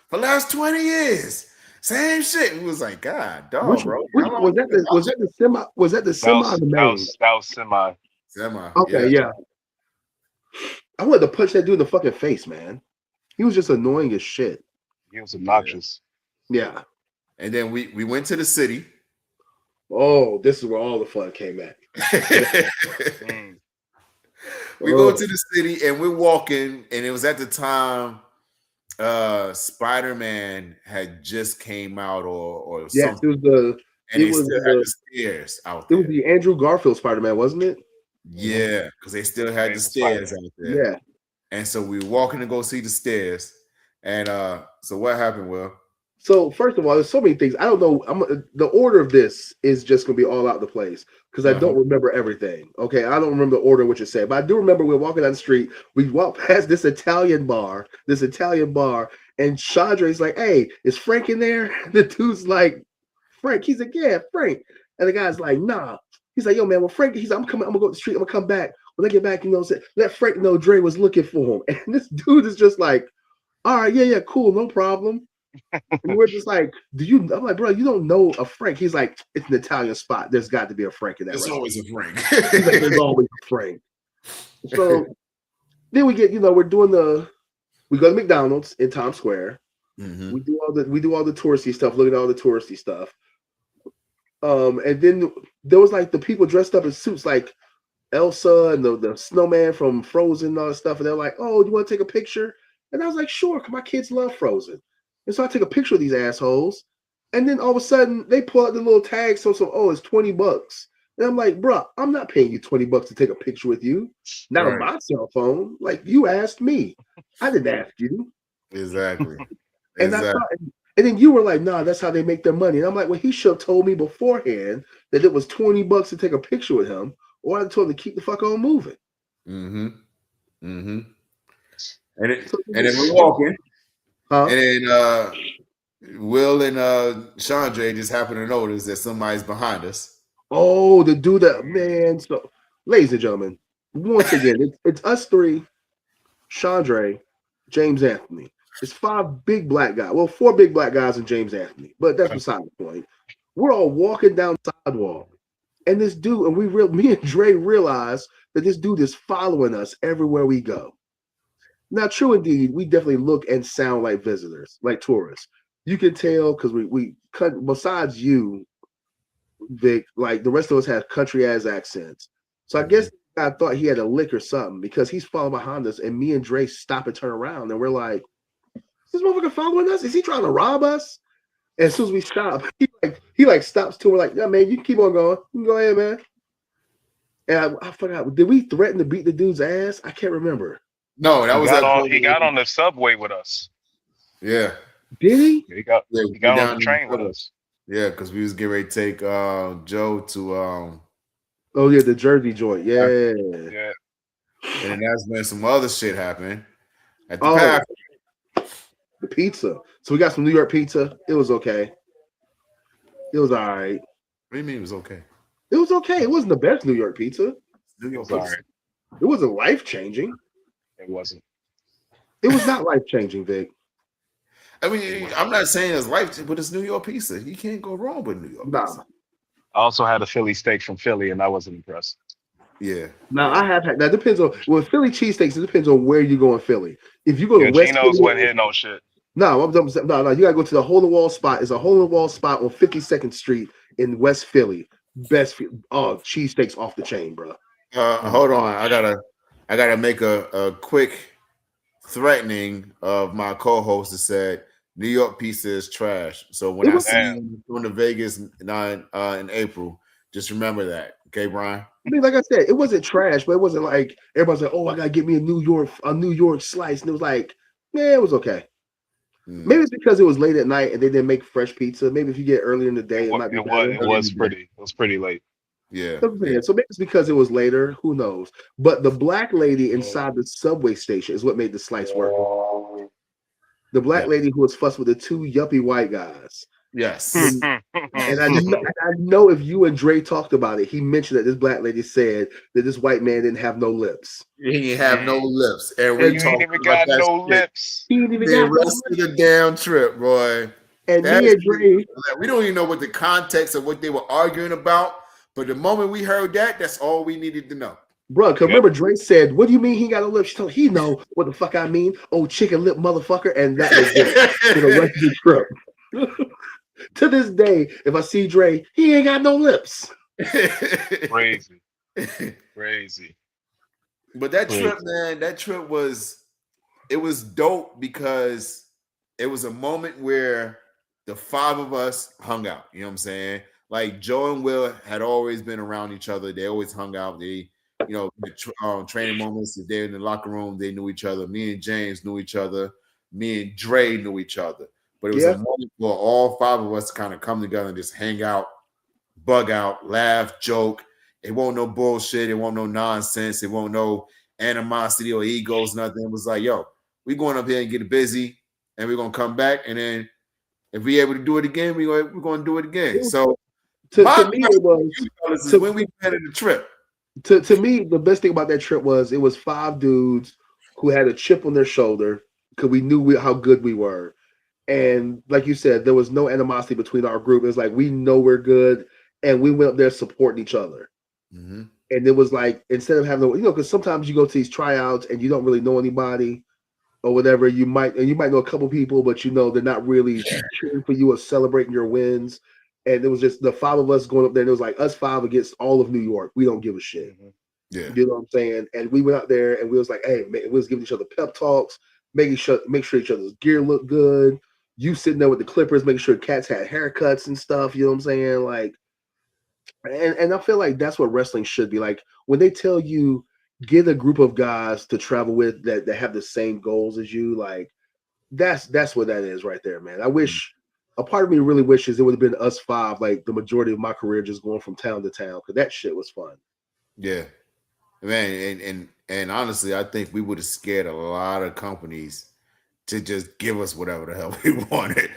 for the last 20 years? Same shit." He was like, "God, dog, bro." Was that the semi? Was that the semi? That was semi. Semi. Okay, yeah. I wanted to punch that dude in the fucking face, man. He was just annoying as shit. He was obnoxious. Yeah. And then we went to the city. Oh, this is where all the fun came at. We go to the city and we're walking, and it was at the time Spider-Man had just came out or something. It was had the stairs out there. It was the Andrew Garfield Spider-Man, wasn't it? Yeah, because they still had the stairs out there. Yeah. And so we were walking to go see the stairs. And so what happened, Will? So first of all, there's so many things. I don't know. The order of this is just going to be all out the place because I don't remember everything. Okay, I don't remember the order in which it said, but I do remember we were walking down the street. We walked past this Italian bar, and Chandre's like, "Hey, is Frank in there?" The dude's like, "Frank." He's like, "Yeah, Frank." And the guy's like, "Nah." He's like, "Yo, man, well, Frank." He's like, "I'm coming. I'm gonna go to the street. I'm gonna come back. When I get back, let Frank know Dre was looking for him." And this dude is just like, "All right, yeah, cool, no problem." And we're just like, I'm like, "Bro, you don't know a Frank." He's like, "It's an Italian spot. There's got to be a Frank in that." There's always a Frank. He's like, "There's always a Frank." So then we get, we go to McDonald's in Times Square. Mm-hmm. We do all the touristy stuff, look at all the touristy stuff. And then there was like the people dressed up in suits like Elsa and the snowman from Frozen and all that stuff. And they're like, "Oh, do you want to take a picture?" And I was like, "Sure, because my kids love Frozen." And so I take a picture of these assholes, and then all of a sudden they pull out the little tag, so it's $20. And I'm like, bro, I'm not paying you $20 to take a picture with you. Not on my cell phone. Like, you asked me. I didn't ask you. Exactly. And I thought, and then you were like, nah, that's how they make their money. And I'm like, well, he should have told me beforehand that it was $20 to take a picture with him, or I told him to keep the fuck on moving. Mm-hmm. Mm-hmm. And then we're walking. Huh? And then Will and Chandre just happen to notice that somebody's behind us. Oh, the dude that, man. So, ladies and gentlemen, once again, it's us three, Chandre, James Anthony. It's 5 big black guys. Well, 4 big black guys and James Anthony. But that's beside the point. We're all walking down the sidewalk. And this dude, and me and Dre realize that this dude is following us everywhere we go. Now, true indeed, we definitely look and sound like visitors, like tourists. You can tell because we cut, besides you, Vic, like the rest of us had country ass accents. So I guess I thought he had a lick or something because he's following behind us, and me and Dre stop and turn around, and we're like, "Is this motherfucker following us? Is he trying to rob us?" And as soon as we stop, he stops too. We're like, "Yeah, man, you can keep on going. You can go ahead, man." And I forgot. Did we threaten to beat the dude's ass? I can't remember. No, that was he got on the subway with us. Yeah. Did he? He got on the train with us. Yeah, because we was getting ready to take Joe to Oh yeah, the Jersey joint. Yeah. Yeah. And that's when some other shit happened at the path. The pizza. So we got some New York pizza. It was okay. It was all right. What do you mean it was okay? It was okay. It wasn't the best New York pizza. New York It was pizza. It wasn't life-changing. It wasn't. It was not life-changing, Vic. I mean, I'm not saying it's life, but it's New York pizza. You can't go wrong with New York pizza. I also had a Philly steak from Philly, and I wasn't impressed. Yeah. Now I have had that depends on Philly cheesesteaks. It depends on where you go in Philly. If you go to West Gino's Philly, wasn't hitting no shit. No, you gotta go to the hole in the wall spot. It's a hole in the wall spot on 52nd Street in West Philly. Best cheesesteaks off the chain, bro. Hold on, I gotta make a quick threatening of my co-host that said New York pizza is trash. So when I see you going to Vegas in April, just remember that, okay, Brian? I mean, like I said, it wasn't trash, but it wasn't like everybody's like, "Oh, I gotta get me a New York slice," and it was like, "Yeah, it was okay." Maybe it's because it was late at night and they didn't make fresh pizza. Maybe if you get earlier in the day, it might be better. It was pretty late. Yeah. So maybe it's because it was later. Who knows? But the black lady inside the subway station is what made the slice work. The black lady who was fussed with the 2 yuppie white guys. Yes. And I know if you and Dre talked about it, he mentioned that this black lady said that this white man didn't have no lips. He didn't have no lips. And we ain't even got no lips. He didn't even the got rest of the damn trip, boy. And me and Dre, we don't even know what the context of what they were arguing about. But the moment we heard that, that's all we needed to know. Bro, because remember Dre said, "What do you mean he got a lip?" She told he know what the fuck I mean. Oh, chicken lip motherfucker. And that was it for the rest of the trip. To this day, if I see Dre, he ain't got no lips. Crazy. But that trip, man, it was dope because it was a moment where the 5 of us hung out. You know what I'm saying? Like Joe and Will had always been around each other. They always hung out. They, the training moments, if they're in the locker room, they knew each other. Me and James knew each other. Me and Dre knew each other. But it was a moment for all 5 of us to kind of come together and just hang out, bug out, laugh, joke. It won't no bullshit. It won't no nonsense. It won't no animosity or egos, nothing. It was like, yo, we going up here and get busy, and we're going to come back. And then if we able to do it again, we're going to do it again. So to me, it was when we planted the trip. To me, the best thing about that trip was it was 5 dudes who had a chip on their shoulder because we knew how good we were. And like you said, there was no animosity between our group. It was like, we know we're good. And we went up there supporting each other. Mm-hmm. And it was like, instead of having, because sometimes you go to these tryouts and you don't really know anybody or whatever. You might know a couple people, but they're not really cheering for you or celebrating your wins. And it was just the 5 of us going up there. And it was like us 5 against all of New York. We don't give a shit. Yeah. You know what I'm saying? And we went out there and we was like, hey, man, we was giving each other pep talks, make sure each other's gear looked good. you sitting there with the Clippers, making sure cats had haircuts and stuff. You know what I'm saying? Like, and I feel like that's what wrestling should be like. When they tell you get a group of guys to travel with that have the same goals as you, like that's what that is right there, man. I wish a part of me really wishes it would have been us five, like the majority of my career, just going from town to town, because that shit was fun. Yeah, man, and honestly, I think we would have scared a lot of companies to just give us whatever the hell we wanted.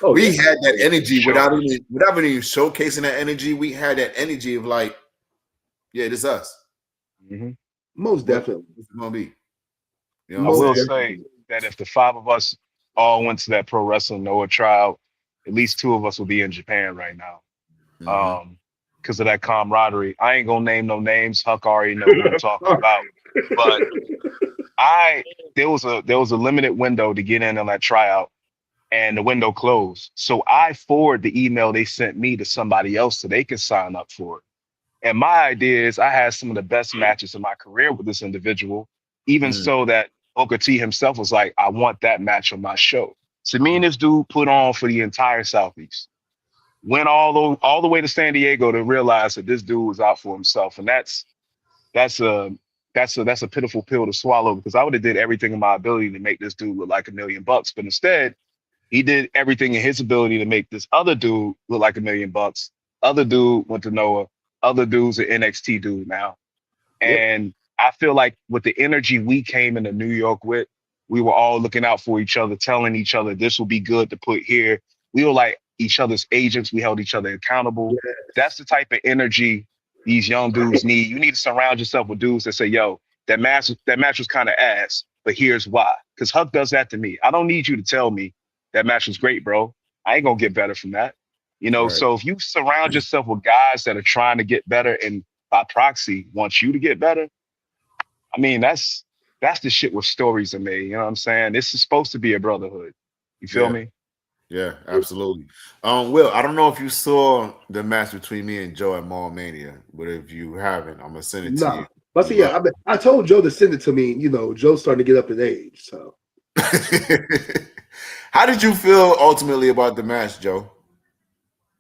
We had that energy without even showcasing that energy. We had that energy of like, yeah, this us. Mm-hmm. Most definitely. It's gonna be. You know, I will say that if the five of us all went to that pro wrestling Noah trial, at least two of us will be in Japan right now. Because of that camaraderie. I ain't gonna name no names. Huck already know who I'm talking about. But there was a limited window to get in on that tryout, and the window closed. So I forward the email they sent me to somebody else so they could sign up for it. And my idea is I had some of the best matches in my career with this individual, even so that Booker T himself was like, I want that match on my show. So me and this dude put on for the entire Southeast. Went all the way to San Diego to realize that this dude was out for himself. And that's a pitiful pill to swallow, because I would have did everything in my ability to make this dude look like $1 million. But instead, he did everything in his ability to make this other dude look like $1 million. Other dude went to Noah. Other dude's an NXT dude now. And I feel like with the energy we came into New York with, we were all looking out for each other, telling each other this will be good to put here. We were like each other's agents. We held each other accountable. That's the type of energy these young dudes need. You need to surround yourself with dudes that say, yo, that match was kind of ass, but here's why. Because Huck does that to me. I don't need you to tell me that match was great, bro. I ain't gonna get better from that. You know, so if you surround yourself with guys that are trying to get better and by proxy want you to get better, I mean, that's the shit where stories are made. You know what I'm saying? This is supposed to be a brotherhood. You feel me? Yeah, absolutely. Will, I don't know if you saw the match between me and Joe at Mall Mania, but if you haven't, I'm gonna send it to you. But see, I told Joe to send it to me. You know, Joe's starting to get up in age. So, how did you feel ultimately about the match, Joe?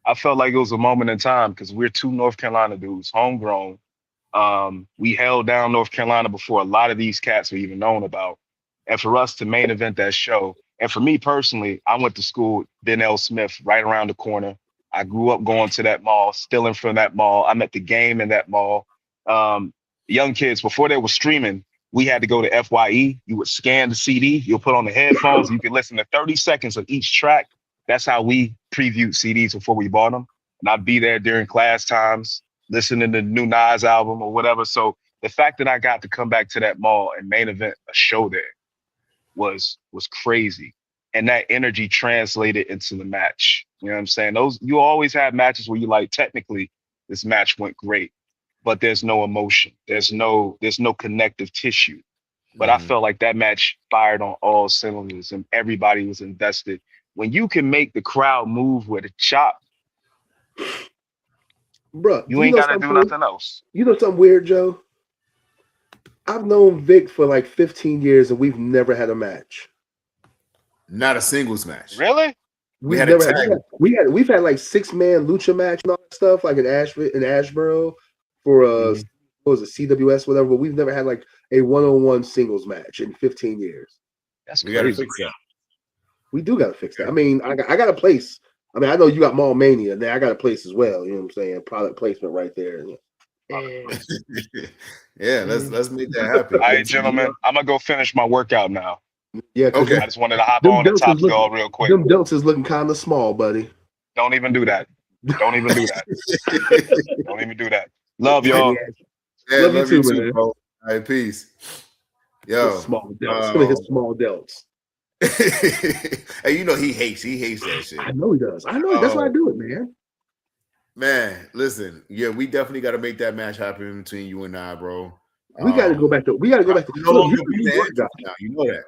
I felt like it was a moment in time because we're two North Carolina dudes, homegrown. We held down North Carolina before a lot of these cats were even known about. And for us to main event that show, and for me personally, I went to school with Ben L. Smith right around the corner. I grew up going to that mall, stealing from that mall. I met the game in that mall. Young kids, before they were streaming, we had to go to FYE. You would scan the CD, you'll put on the headphones, you could listen to 30 seconds of each track. That's how we previewed CDs before we bought them. And I'd be there during class times, listening to the new Nas album or whatever. So the fact that I got to come back to that mall and main event a show there was crazy. And that energy translated into the match. You know what I'm saying? You always have matches where you like, technically, this match went great, but there's no emotion. There's no connective tissue. But I felt like that match fired on all cylinders and everybody was invested. When you can make the crowd move with a chop, bro, you ain't got to do nothing else. You know something weird, Joe? I've known Vic for like 15 years and we've never had a match. Not a singles match. Really? We've had like 6-man lucha match and all that stuff, like in Asheboro for what was it, CWS, whatever, but we've never had like a one-on-one singles match in 15 years. That's crazy. We gotta fix that. We do gotta fix that. I mean, I got a place. I mean, I know you got Mall Mania, then I got a place as well. You know what I'm saying? Product placement right there. Yeah, let's make that happen. All right, gentlemen, I'm gonna go finish my workout now. Yeah, okay. I just wanted to hop on and top y'all real quick. Them delts is looking kind of small, buddy. Don't even do that. Don't even do that. Don't even do that. Love y'all. Yeah, love you too, bro. All right, peace. Yo, small delts. His small delts. Hey, you know he hates that shit. I know he does. I know that's why I do it, man. Man, listen, yeah, we definitely got to make that match happen between you and I, bro. We got to go back to. No longer Victor Andrews now. You know that,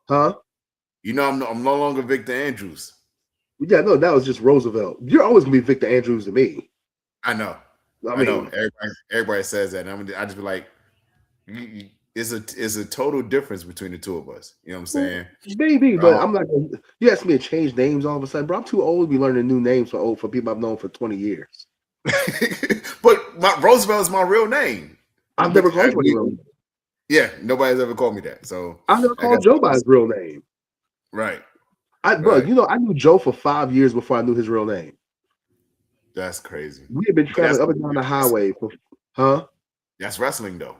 huh? You know I'm no longer Victor Andrews. Yeah, no, that was just Roosevelt. You're always gonna be Victor Andrews to me. I know. I know. Everybody says that, and I just be like, is a total difference between the two of us. You know what I'm saying? Maybe, but I'm not gonna. You ask me to change names all of a sudden, bro. I'm too old to be learning new names for people I've known for 20 years. But Roosevelt is my real name. I've never called you my real name. Yeah, nobody's ever called me that. So I've never called Joe by his real name. Right. Bro, you know, I knew Joe for 5 years before I knew his real name. That's crazy. We had been traveling up and down the highway That's wrestling though.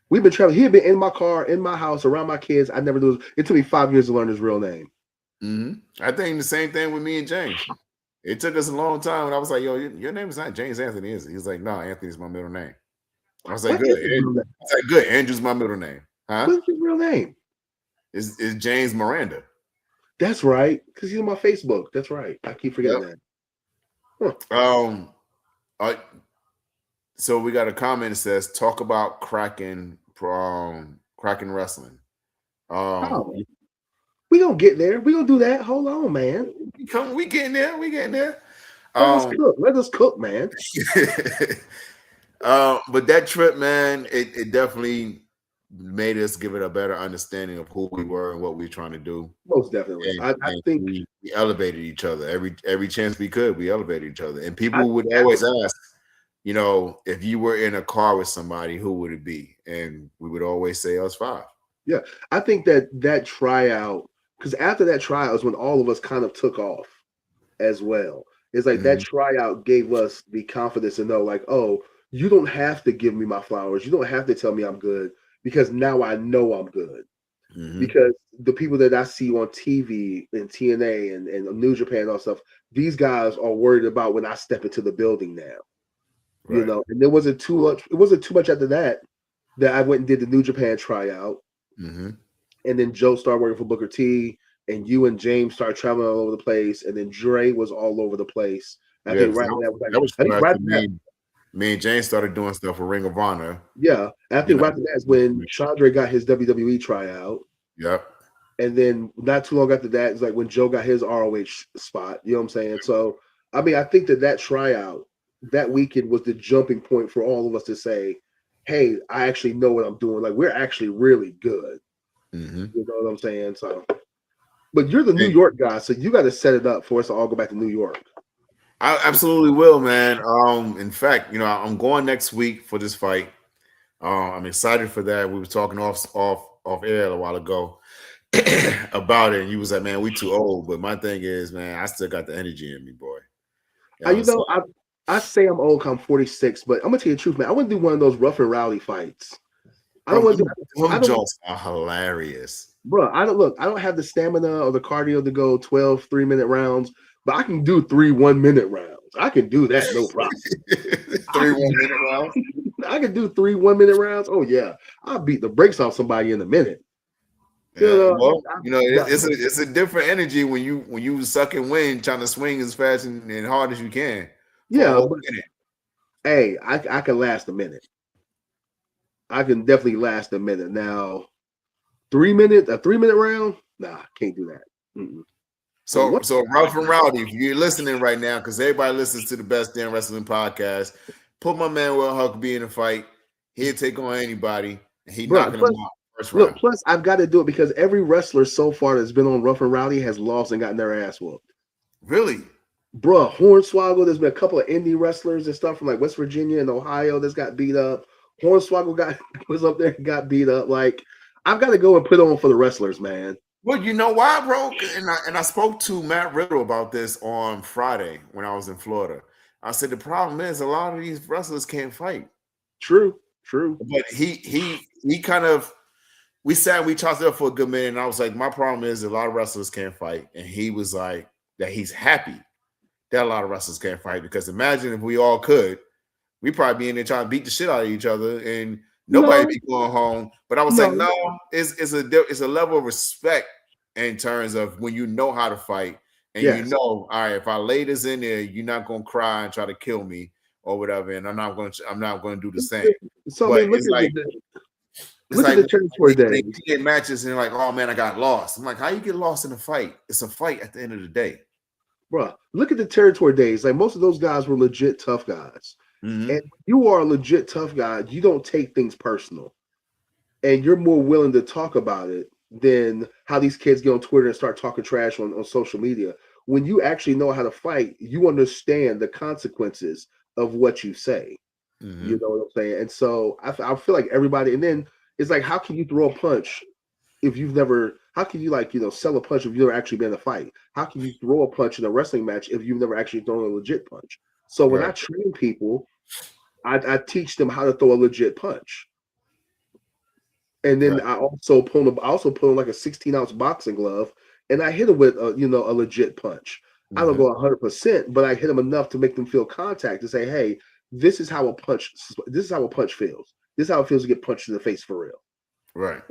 We've been traveling. He had been in my car, in my house, around my kids. I never knew. It took me 5 years to learn his real name. I think the same thing with me and James. It took us a long time, and I was like, "Yo, your name is not James Anthony, is it?" He's like, "No, Anthony's my middle name." I was like, "Good." I was like, "Good." Andrew's my middle name. Huh? What's his real name? Is James Miranda? That's right, because he's on my Facebook. That's right. I keep forgetting that. Huh. So we got a comment that says, "Talk about cracking wrestling." We gonna get there. We gonna do that. Hold on, man. We getting there. We getting there. Let us cook, man. But that trip, man, it definitely made us give it a better understanding of who we were and what we were trying to do. Most definitely. And I think we elevated each other every chance we could. We elevated each other, and people would always ask, you know, if you were in a car with somebody, who would it be? And we would always say us five. Yeah, I think that tryout, because after that tryout is when all of us kind of took off as well. It's like that tryout gave us the confidence to know, like, oh, you don't have to give me my flowers. You don't have to tell me I'm good, because now I know I'm good. Because the people that I see on TV and TNA and New Japan and all stuff, these guys are worried about when I step into the building now. Right. You know, and there wasn't too much. It wasn't too much after that I went and did the New Japan tryout. And then Joe started working for Booker T, and you and James started traveling all over the place, and then Dre was all over the place. I think me and James started doing stuff for Ring of Honor. Yeah, I think right after that's when Chandra got his WWE tryout. Yep. And then not too long after that, it's like when Joe got his ROH spot. You know what I'm saying? So, I mean, I think that tryout that weekend was the jumping point for all of us to say, hey, I actually know what I'm doing. Like, we're actually really good. You know what I'm saying? So, but you're the New York guy, so you got to set it up for us to all go back to New York. I absolutely will, man. In fact, you know, I'm going next week for this fight. I'm excited for that. We were talking off air a while ago about it, and you was like, "Man, we too old." But my thing is, man, I still got the energy in me, boy. I say I'm old, I'm 46, but I'm gonna tell you the truth, man. I want to do one of those rough and rowdy fights. I don't want to do. Them jokes are hilarious, bro. I don't have the stamina or the cardio to go 12 3-minute rounds, but I can do 3 1-minute rounds. I can do that, no problem. 3 1-minute rounds. I can do 3 1-minute rounds. Oh yeah, I'll beat the brakes off somebody in a minute. Yeah, it's a different energy when you sucking wind, trying to swing as fast and hard as you can. Yeah, but, hey, I can last a minute. I can definitely last a minute. Now, a 3-minute round? Nah, can't do that. So rough and rowdy, if you're listening right now, because everybody listens to the Best Damn Wrestling podcast, put my man Will Huckaby in a fight. He'll take on anybody, and he knocking him out. Look, plus I've got to do it because every wrestler so far that's been on Rough and Rowdy has lost and gotten their ass whooped. Really? Bruh, Hornswoggle, there's been a couple of indie wrestlers and stuff from like West Virginia and Ohio that's got beat up. Hornswoggle was up there and got beat up. Like, I've got to go and put on for the wrestlers, man. Well, you know why, bro? And I spoke to Matt Riddle about this on Friday when I was in Florida. I said the problem is a lot of these wrestlers can't fight. True. But he kind of, we talked it up for a good minute, and I was like, my problem is a lot of wrestlers can't fight. And he was like, that he's happy that a lot of wrestlers can't fight, because imagine if we all could, we'd probably be in there trying to beat the shit out of each other and nobody be going home. But I was like, no, it's a level of respect in terms of when you know how to fight and you know, all right, if I lay this in there, you're not gonna cry and try to kill me or whatever, and I'm not gonna do the same. So I mean, look at the territory days. They get matches and they're like, oh man, I got lost. I'm like, how you get lost in a fight? It's a fight at the end of the day. Bro, look at the territory days. Like, most of those guys were legit tough guys. And you are a legit tough guy. You don't take things personal. and you're more willing to talk about it than how these kids get on Twitter and start talking trash on social media. When you actually know how to fight, you understand the consequences of what you say. Mm-hmm. You know what I'm saying? And so I feel like everybody, and then it's like, how can you throw a punch if you've never, how can you like, sell a punch if you've never actually been in a fight? How can you throw a punch in a wrestling match if you've never actually thrown a legit punch? So when I Right. train people, I teach them how to throw a legit punch. And then Right. I also put on like a 16-ounce boxing glove, and I hit them with a legit punch. I don't Mm-hmm. go 100%, but I hit them enough to make them feel contact to say, "Hey, this is how a punch feels. This is how it feels to get punched in the face for real. Right.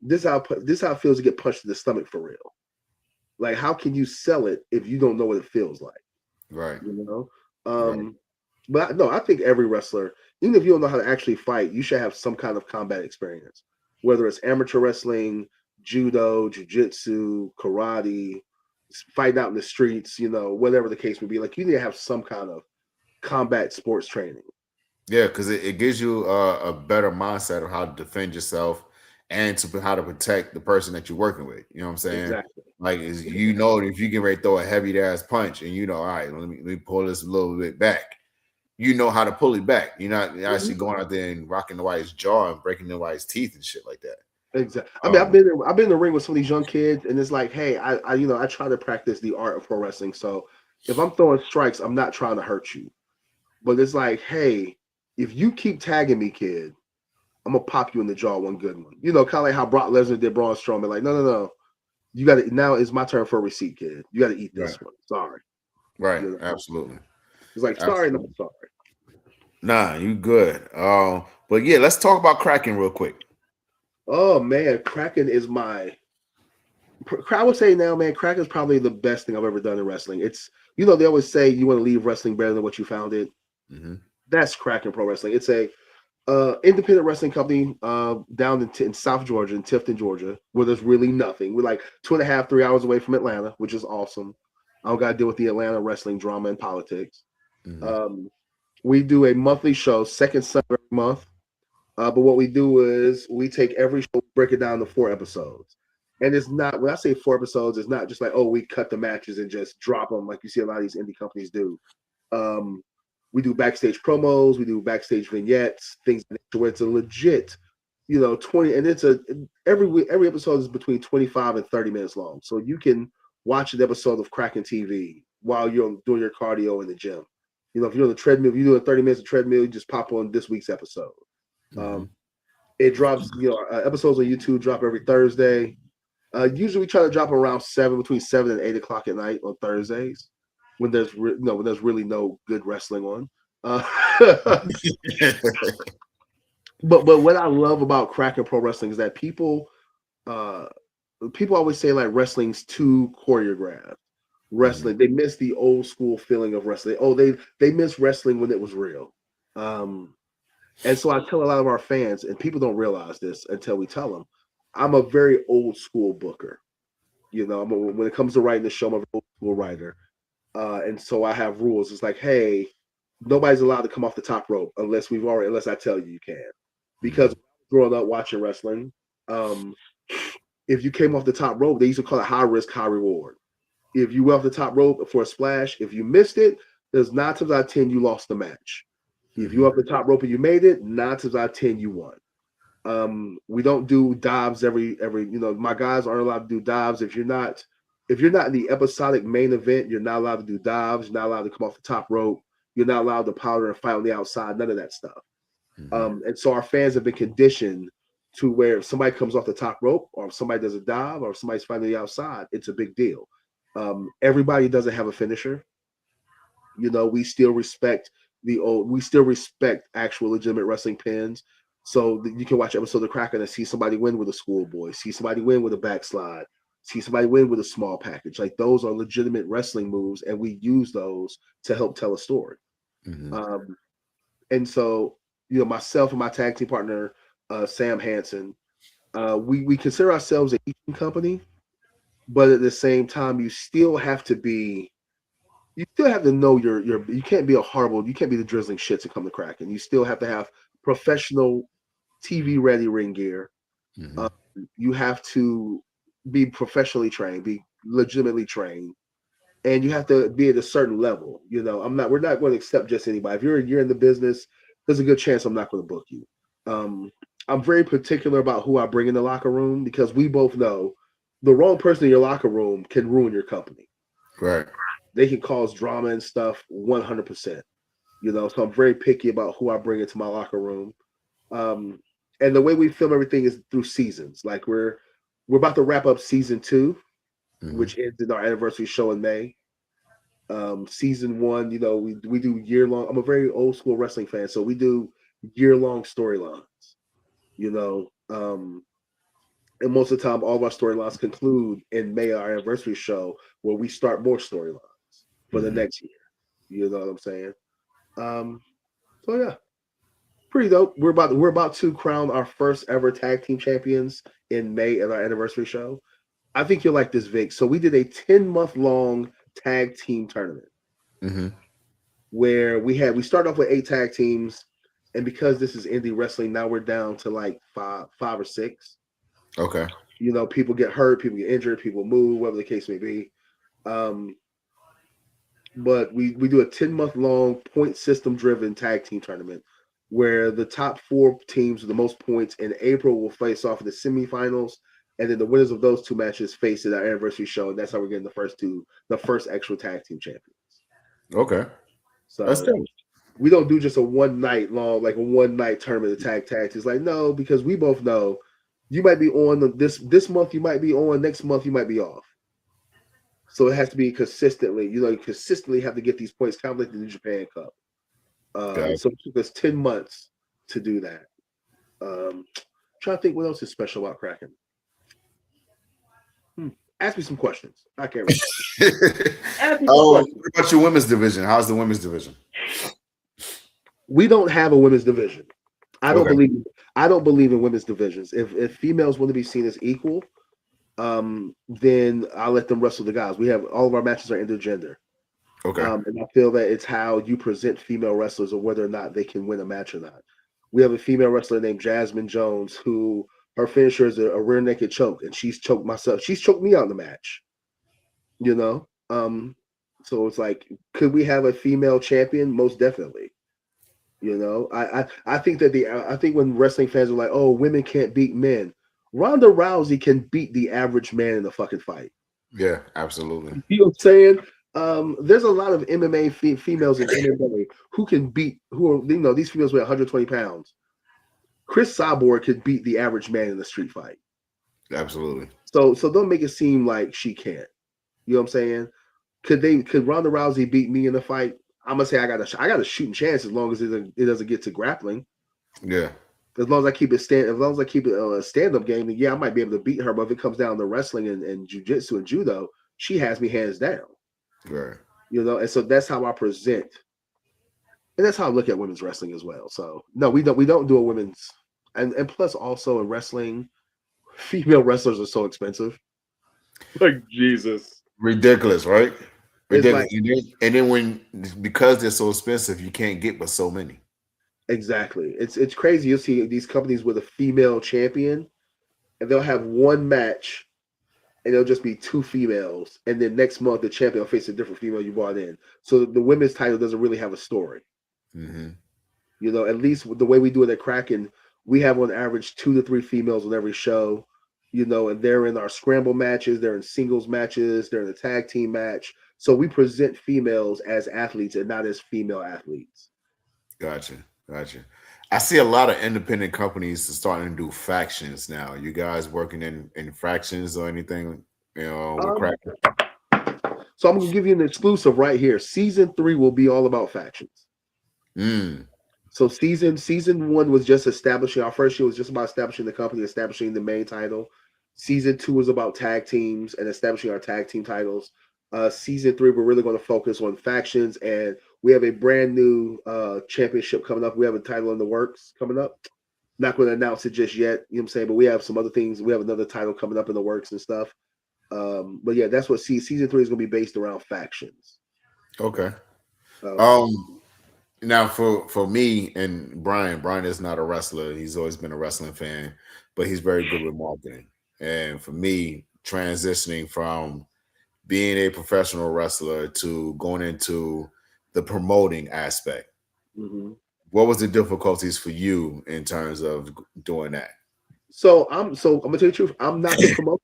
This is how it feels to get punched in the stomach for real. Like, how can you sell it if you don't know what it feels like? Right. Right. But no, I think every wrestler, even if you don't know how to actually fight, you should have some kind of combat experience, whether it's amateur wrestling, judo, jiu-jitsu, karate, fighting out in the streets, whatever the case may be. Like, you need to have some kind of combat sports training. Yeah, because it gives you a better mindset of how to defend yourself and how to protect the person that you're working with. You know what I'm saying? Exactly. Like, if you get ready to throw a heavy ass punch, and all right, let me pull this a little bit back. You know how to pull it back. You're not actually going out there and rocking the white's jaw and breaking the white's teeth and shit like that. Exactly. I mean, I've been in the ring with some of these young kids, and it's like, hey, I try to practice the art of pro wrestling. So if I'm throwing strikes, I'm not trying to hurt you. But it's like, hey, if you keep tagging me, kid, I'm gonna pop you in the jaw one good one. Kind of like how Brock Lesnar did Braun Strowman. Like, no. You got to, now it's my turn for a receipt, kid. You got to eat this one. Sorry. Right. Absolutely. It's like, sorry, no, sorry. Nah, you good. But yeah, let's talk about Kraken real quick. Oh man, Kraken is I would say now, man, Kraken is probably the best thing I've ever done in wrestling. It's, they always say you want to leave wrestling better than what you found it. Mm-hmm. That's Kraken Pro Wrestling. It's a independent wrestling company down in South Georgia, in Tifton, Georgia, where there's really nothing. We're like 2.5, 3 hours away from Atlanta, which is awesome. I don't got to deal with the Atlanta wrestling drama and politics. Mm-hmm. We do a monthly show, second Sunday every month. But what we do is we take every show, break it down to 4 episodes. And it's not, when I say 4 episodes, it's not just like, oh, we cut the matches and just drop them like you see a lot of these indie companies do. We do backstage promos, we do backstage vignettes, things where it's a legit, 20, and every episode is between 25 and 30 minutes long. So you can watch an episode of Kraken TV while you're doing your cardio in the gym. If you're on the treadmill, if you're doing 30 minutes of treadmill, you just pop on this week's episode. It drops, episodes on YouTube drop every Thursday. Usually we try to drop around between 7 and 8 o'clock at night on Thursdays when there's really no good wrestling on. But what I love about Kraken Pro Wrestling is that people always say like wrestling's too choreographed. Wrestling, they miss the old school feeling of wrestling. Oh, they miss wrestling when it was real. And so I tell a lot of our fans, and people don't realize this until we tell them, I'm a very old school booker. When it comes to writing the show, I'm an old school writer. And so I have rules. It's like, hey, nobody's allowed to come off the top rope unless I tell you can. Because growing up watching wrestling, if you came off the top rope, they used to call it high risk, high reward. If you went off the top rope for a splash, if you missed it, there's 9 times out of 10 you lost the match. If you were off the top rope and you made it, 9 times out of 10 you won. We don't do dives every. My guys aren't allowed to do dives. If you're not in the episodic main event, you're not allowed to do dives. You're not allowed to come off the top rope. You're not allowed to powder and fight on the outside. None of that stuff. And so our fans have been conditioned to where if somebody comes off the top rope, or if somebody does a dive, or if somebody's fighting on the outside, it's a big deal. Everybody doesn't have a finisher. We still respect actual legitimate wrestling pins. So you can watch episodes of Kraken and see somebody win with a schoolboy, see somebody win with a backslide, see somebody win with a small package. Like, those are legitimate wrestling moves, and we use those to help tell a story. And so, myself and my tag team partner, Sam Hansen, we consider ourselves a teaching company, but at the same time, you still have to know you can't be you can't be the drizzling shits and come to Kraken. You still have to have professional TV ready ring gear. Mhm. You have to be professionally trained, be legitimately trained, and you have to be at a certain level. We're not going to accept just anybody. If you're in the business, there's a good chance I'm not going to book you. Um, I'm very particular about who I bring in the locker room because we both know the wrong person in your locker room can ruin your company. Right. They can cause drama and stuff 100%. So I'm very picky about who I bring into my locker room. Um, and the way we film everything is through seasons. Like we're about to wrap up season 2, Mhm. which ends in our anniversary show in May. Season 1, we do year long. I'm a very old school wrestling fan, so we do year long storylines. You know, and most of the time, all of our storylines conclude in May, our anniversary show, where we start more storylines for the Mhm. next year. You know what I'm saying? So yeah, pretty dope. We're about to crown our first ever tag team champions in May at our anniversary show. I think you'll like this, Vic. So we did a 10-month long tag team tournament Mhm. where we started off with 8 tag teams, and because this is indie wrestling, now we're down to like five or six. Okay. People get hurt, people get injured, people move, whatever the case may be. Um, but we do a 10-month long point system driven tag team tournament where the top 4 teams with the most points in April will face off in the semifinals, and then the winners of those 2 matches face at our anniversary show, and that's how we're getting the first actual tag team champions. Okay. That's So dope. we don't do just a one night long, like a one night tournament of tag tags. It's like, no, because we both know you might be on this month, you might be on, next month you might be off. So it has to be consistently. You consistently have to get these points, kind of like the New Japan Cup. Got So it took us 10 months to do that. Trying to think what else is special about Kraken. Ask me some questions. I can't remember. Ask me some What questions. about your women's division? How's the women's division? We don't have a women's division. I don't Okay. believe. I don't believe in women's divisions. If females want to be seen as equal, then I'll let them wrestle the guys. We have all of our matches are intergender. Okay. And I feel that it's how you present female wrestlers or whether or not they can win a match or not. We have a female wrestler named Jasmine Jones who her finisher is a rear naked choke, and she's choked myself. She's choked me out in the match. You know, so it's like, could we have a female champion? Most definitely. I think I think when wrestling fans are like, oh, women can't beat men, Ronda Rousey can beat the average man in a fucking fight. Yeah, absolutely. You know what I'm saying? There's a lot of MMA females in MMA who are these females weigh 120 pounds. Chris Cyborg could beat the average man in a street fight. Absolutely. So don't make it seem like she can't. You know what I'm saying? Could Ronda Rousey beat me in a fight? I'm gonna say I got a shooting chance as long as it doesn't get to grappling. Yeah. As long as I keep it a stand-up game, then yeah, I might be able to beat her. But if it comes down to wrestling and jiu-jitsu and judo, she has me hands down. Right. And so that's how I present, and that's how I look at women's wrestling as well. So no, we don't do a women's, and plus also in wrestling, female wrestlers are so expensive. Like Jesus, Ridiculous, right? it's Ridiculous. like And then because they're so expensive, you can't get but so many. exactly. It's crazy. You'll see these companies with a female champion, and they'll have one match, and it'll just be 2 females, and then next month the champion will face a different female you brought in. So the women's title doesn't really have a story. Mm-hmm. At least with the way we do it at Kraken, we have on average 2 to 3 females on every show. And they're in our scramble matches, they're in singles matches, they're in a tag team match. So we present females as athletes and not as female athletes. Gotcha. I see a lot of independent companies starting to do factions now. You guys working in fractions or anything, with Kraken? So I'm gonna give you an exclusive right here. Season 3 will be all about factions. So season 1 was just establishing. Our first year was just about establishing the company, establishing the main title. Season 2 was about tag teams and establishing our tag team titles. Season 3, we're really going to focus on factions, and we have a brand new championship coming up. We have a title in the works coming up. Not going to announce it just yet, you know what I'm saying? But we have some other things. We have another title coming up in the works and stuff. But yeah, that's what season 3 is going to be based around factions. Okay. Now for me and Brian is not a wrestler. He's always been a wrestling fan, but he's very good with marketing. And for me, transitioning from being a professional wrestler to going into the promoting aspect, Mm-hmm. what was the difficulties for you in terms of doing that? So I'm gonna tell you the truth. I'm not the promoter.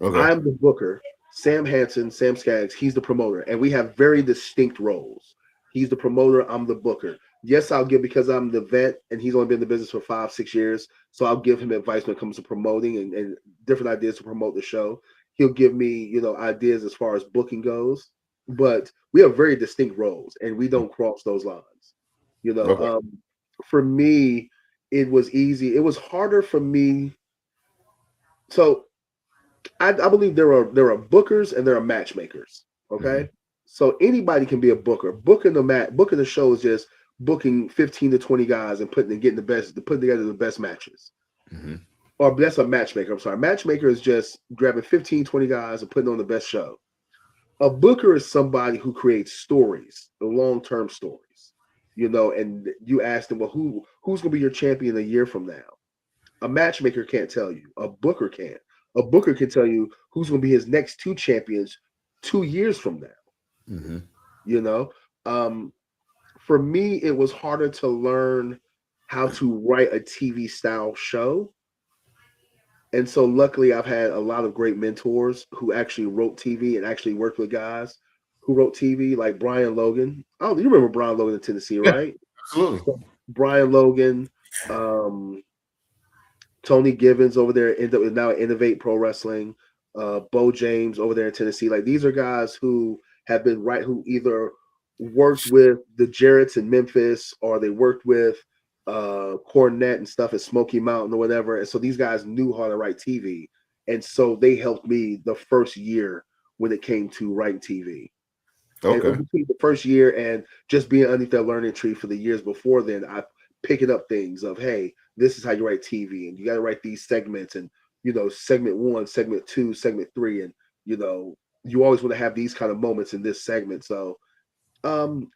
Okay. I'm the booker. Sam Hansen, Sam Skaggs, he's the promoter, and we have very distinct roles. He's the promoter. I'm the booker. Yes, I'll give because I'm the vet, and he's only been in the business for 5, 6 years. So I'll give him advice when it comes to promoting and different ideas to promote the show. He'll give me, ideas as far as booking goes. But we have very distinct roles, and we don't cross those lines. You know, Okay. for me, it was easy. It was harder for me. So I believe there are bookers and there are matchmakers. Hmm. Okay, so anybody can be a booker. Booking the show is just booking 15 to 20 guys and putting together the best matches. Hmm. Or that's a matchmaker. I'm sorry, matchmaker is just grabbing 15, 20 guys and putting on the best show. A booker is somebody who creates stories, the long term stories. And you ask them, well, who's going to be your champion a year from now? A matchmaker can't tell you. A booker can. A booker can tell you who's going to be his next two champions 2 years from now. Hmm. You know, um, for me, it was harder to learn how to write a TV style show. And so, luckily, I've had a lot of great mentors who actually wrote TV and actually worked with guys who wrote TV, like Brian Logan. Oh, you remember Brian Logan in Tennessee, Yeah, right? absolutely. So Brian Logan, um, Tony Givens over there now at Innovate Pro Wrestling, Bo James over there in Tennessee. Like these are guys who have been who either worked with the Jarretts in Memphis or they worked with Cornette and stuff at Smoky Mountain or whatever. And so these guys knew how to write TV. And so they helped me the first year when it came to writing TV. And Okay. between the first year and just being underneath that learning tree for the years before then, I picking up things of, hey, this is how you write TV, and you got to write these segments, and segment one, segment two, segment three, and you always want to have these kind of moments in this segment. So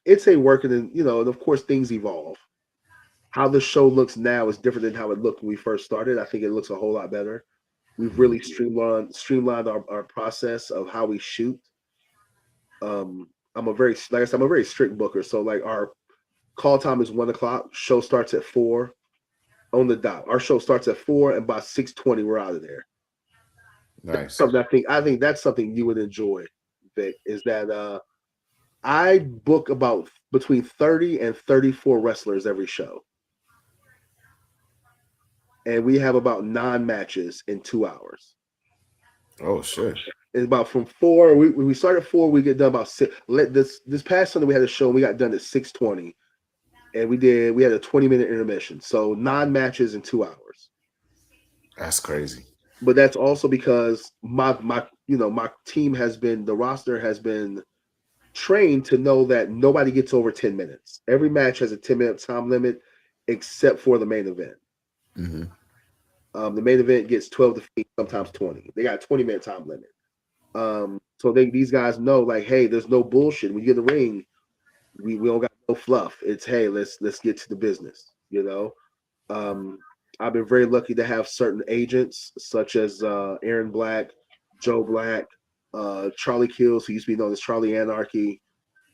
it's a working, and of course things evolve. How the show looks now is different than how it looked when we first started. I think it looks a whole lot better. We've Hmm. really streamlined our process of how we shoot. I'm a very like I said, I'm a very strict booker. So like our call time is 1 o'clock. Show starts at 4 on the dot. Our show starts at 4, and by 6:20 we're out of there. Nice. Something I think that's something you would enjoy, Vic, is that I book about between 30 and 34 wrestlers every show. And we have about 9 matches in 2 hours. Oh shit. It's about from 4. We start at 4, we get done about 6. This past Sunday we had a show and we got done at 6:20. And we had a 20-minute intermission. So 9 matches in 2 hours. That's crazy. But that's also because my team the roster has been trained to know that nobody gets over 10 minutes. Every match has a 10-minute time limit except for the main event. Hmm. The main event gets 12 to 15, sometimes 20. They got a 20-minute time limit. So these guys know, like, hey, there's no bullshit. When you get in the ring, we don't got no fluff. It's, hey, let's get to the business. Um, I've been very lucky to have certain agents such as Aaron Black, Joe Black, Charlie Kills, who used to be known as Charlie Anarchy,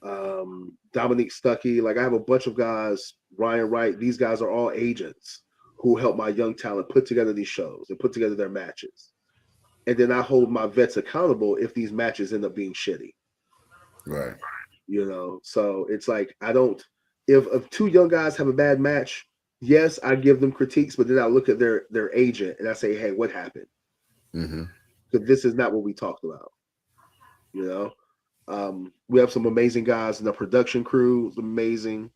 Dominique Stuckey. Like I have a bunch of guys, Ryan Wright. These guys are all agents who help my young talent put together these shows and put together their matches. And then I hold my vets accountable if these matches end up being shitty. Right. So it's like I don't. If two young guys have a bad match, yes, I give them critiques, but then I look at their agent and I say, hey, what happened? Hmm. Because this is not what we talked about. We have some amazing guys in the production crew. It's amazing.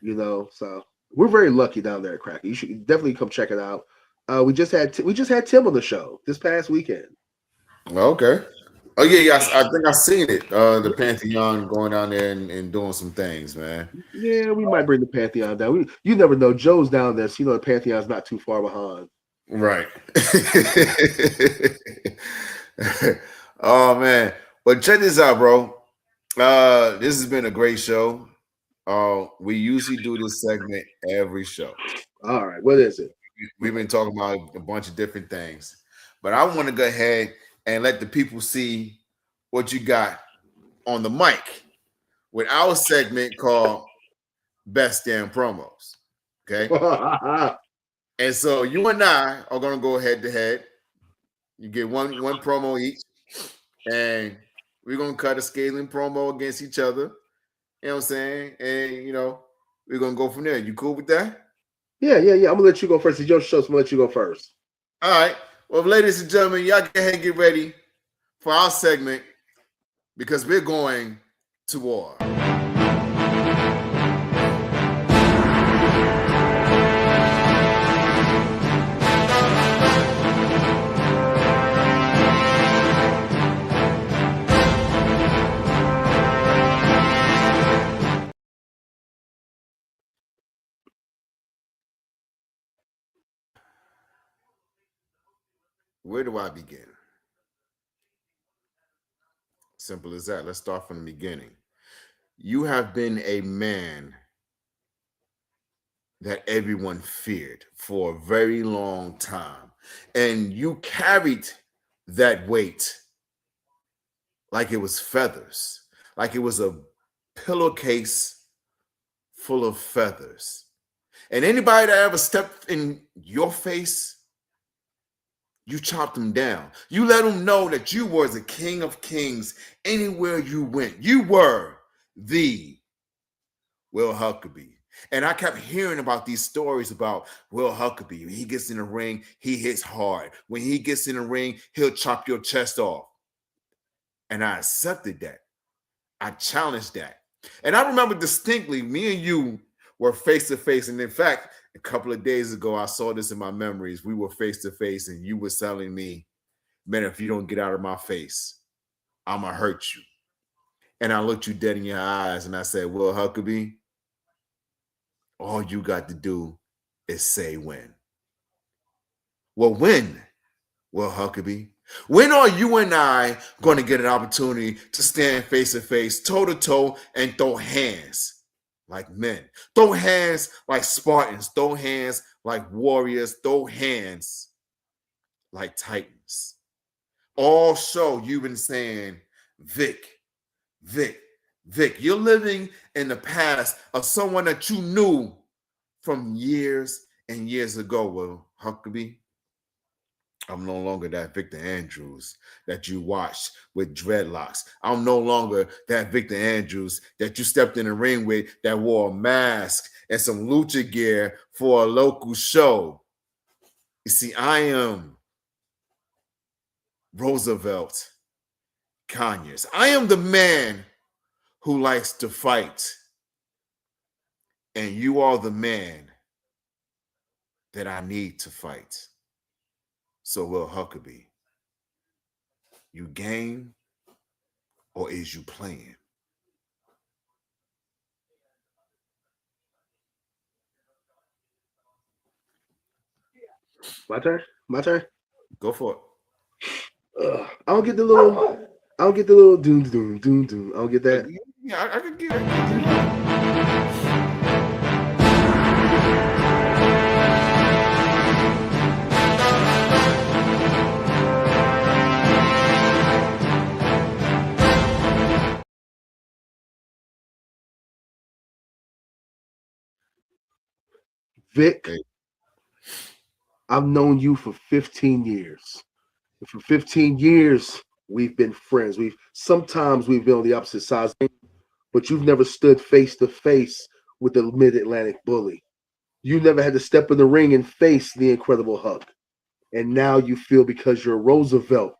So we're very lucky down there at Cracker. You should definitely come check it out. We just had Tim on the show this past weekend. Okay. Oh yeah, yes. I think I seen it. The Pantheon going down there and doing some things, man. Yeah, we might bring the Pantheon down. You never know. Joe's down there, so the Pantheon's not too far behind. Right. Oh man. But check this out, bro. This has been a great show. We usually do this segment every show. All right, what is it? We've been talking about a bunch of different things, but I want to go ahead and let the people see what you got on the mic with our segment called Best Damn Promos. Okay. And so you and I are gonna go head to head. You get one promo each, and we're gonna cut a scaling promo against each other. You know what I'm saying? And we're gonna go from there. You cool with that? Yeah. I'm gonna let you go first. It's your show, so I'm gonna let you go first. All right. Well, ladies and gentlemen, y'all go ahead and get ready for our segment because we're going to war. Where do I begin? Simple as that. Let's start from the beginning. You have been a man that everyone feared for a very long time, and you carried that weight like it was feathers, like it was a pillowcase full of feathers. And anybody that ever stepped in your face, you chopped them down. You let them know that you were the king of kings anywhere you went. You were the Will Huckaby. And I kept hearing about these stories about Will Huckaby. When he gets in the ring, he hits hard. When he gets in the ring, he'll chop your chest off. And I accepted that. I challenged that. And I remember distinctly, me and you were face to face. And in fact, a couple of days ago, I saw this in my memories. We were face to face, and you were telling me, man, if you don't get out of my face, I'm going to hurt you. And I looked you dead in your eyes, and I said, Will Huckaby, all you got to do is say when. Well, when, Will Huckaby? When are you and I going to get an opportunity to stand face to face, toe to toe, and throw hands like men? Throw hands like Spartans. Throw hands like warriors. Throw hands like titans. All show you've been saying, Vic. You're living in the past of someone that you knew from years and years ago. Well, Huckaby, I'm no longer that Victor Andrews that you watched with dreadlocks. I'm no longer that Victor Andrews that you stepped in the ring with that wore a mask and some lucha gear for a local show. You see, I am Roosevelt Conyers. I am the man who likes to fight. And you are the man that I need to fight. So, Will Huckaby, you game or is you playing? My turn. Go for it. I don't get the little doom doom. I don't get that. Yeah, I can get it. Vic, I've known you for 15 years. And for 15 years, we've been friends. Sometimes we've been on the opposite sides, but you've never stood face to face with the Mid-Atlantic bully. You never had to step in the ring and face the Incredible Hulk. And now you feel because you're Roosevelt,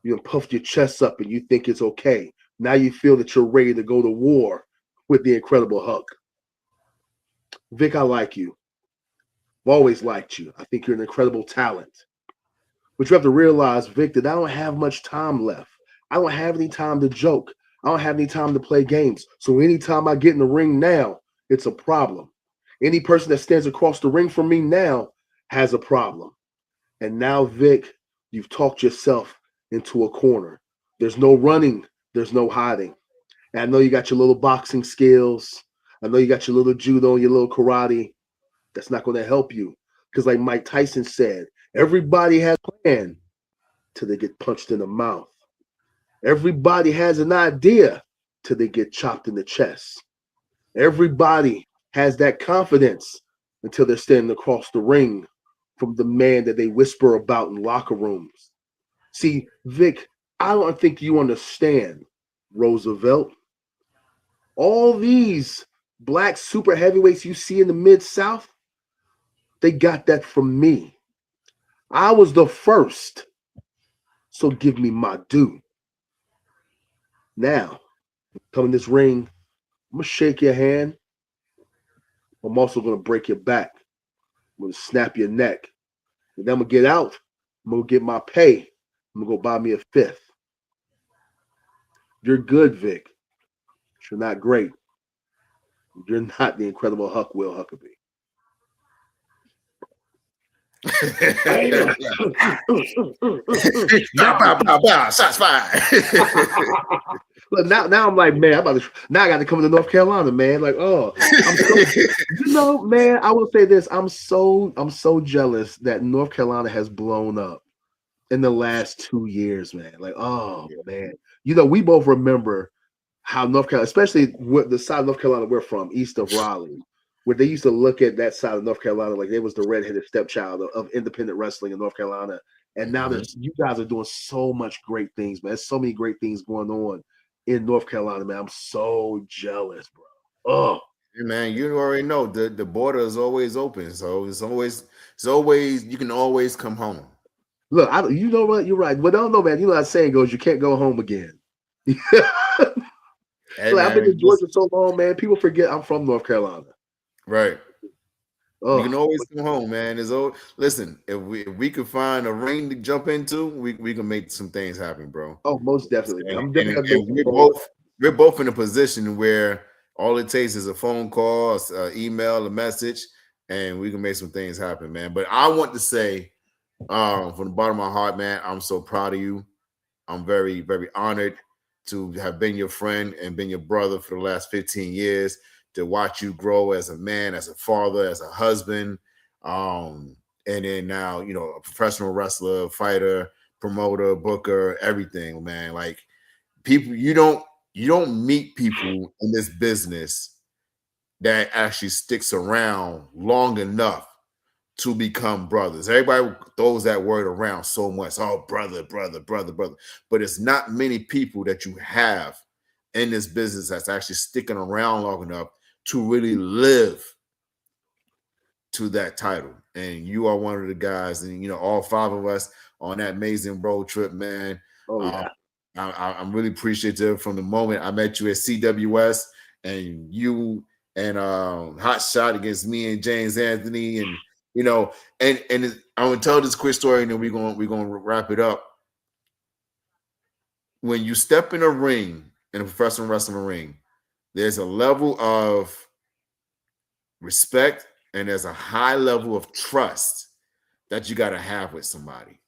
you puffed your chest up and you think it's okay. Now you feel that you're ready to go to war with the Incredible Hulk. Vic, I like you. I've always liked you. I think you're an incredible talent. But you have to realize, Vic, that I don't have much time left. I don't have any time to joke. I don't have any time to play games. So anytime I get in the ring now, it's a problem. Any person that stands across the ring from me now has a problem. And now, Vic, you've talked yourself into a corner. There's no running. There's no hiding. And I know you got your little boxing skills. I know you got your little judo, your little karate. That's not going to help you. Because like Mike Tyson said, everybody has a plan till they get punched in the mouth. Everybody has an idea till they get chopped in the chest. Everybody has that confidence until they're standing across the ring from the man that they whisper about in locker rooms. See, Vic, I don't think you understand, Roosevelt. All these black super heavyweights you see in the Mid-South, they got that from me. I was the first, so give me my due. Now, come in this ring, I'm going to shake your hand. I'm also going to break your back. I'm going to snap your neck. And then I'm going to get out. I'm going to get my pay. I'm going to go buy me a fifth. You're good, Vic. You're not great. You're not the incredible Huckaby. Shots fired. Look, now I'm like, man, now I got to come to North Carolina, man. Like, oh, man, I will say this. I'm so jealous that North Carolina has blown up in the last 2 years, man. Like, oh man. We both remember how North Carolina, especially the side of North Carolina we're from, east of Raleigh, where they used to look at that side of North Carolina like they was the redheaded stepchild of independent wrestling in North Carolina. And now you guys are doing so much great things, man. There's so many great things going on in North Carolina, man. I'm so jealous, bro. Oh, hey, man, you already know the border is always open, so it's always you can always come home. Look, you know what? You're right. But I don't know, man. You know how that saying goes, you can't go home again. Hey, I've been in Georgia so long, man. People forget I'm from North Carolina. Right. Oh, you can always come home, man. Listen, if we could find a ring to jump into, we can make some things happen, bro. Oh, most definitely. Man. I'm definitely and we're both in a position where all it takes is a phone call, an email, a message, and we can make some things happen, man. But I want to say, from the bottom of my heart, man, I'm so proud of you. I'm very, very honored to have been your friend and been your brother for the last 15 years, to watch you grow as a man, as a father, as a husband, and then now, a professional wrestler, fighter, promoter, booker, everything, man. Like, people, you don't meet people in this business that actually sticks around long enough to become brothers. Everybody throws that word around so much. Oh, brother. But it's not many people that you have in this business that's actually sticking around long enough to really live to that title. And you are one of the guys, and all 5 of us on that amazing road trip, man. Oh, yeah. I'm really appreciative from the moment I met you at CWS, and you and Hot Shot against me and James Anthony, and and I'm gonna tell this quick story, and then we're gonna wrap it up. When you step in a ring, in a professional wrestling ring, there's a level of respect and there's a high level of trust that you got to have with somebody.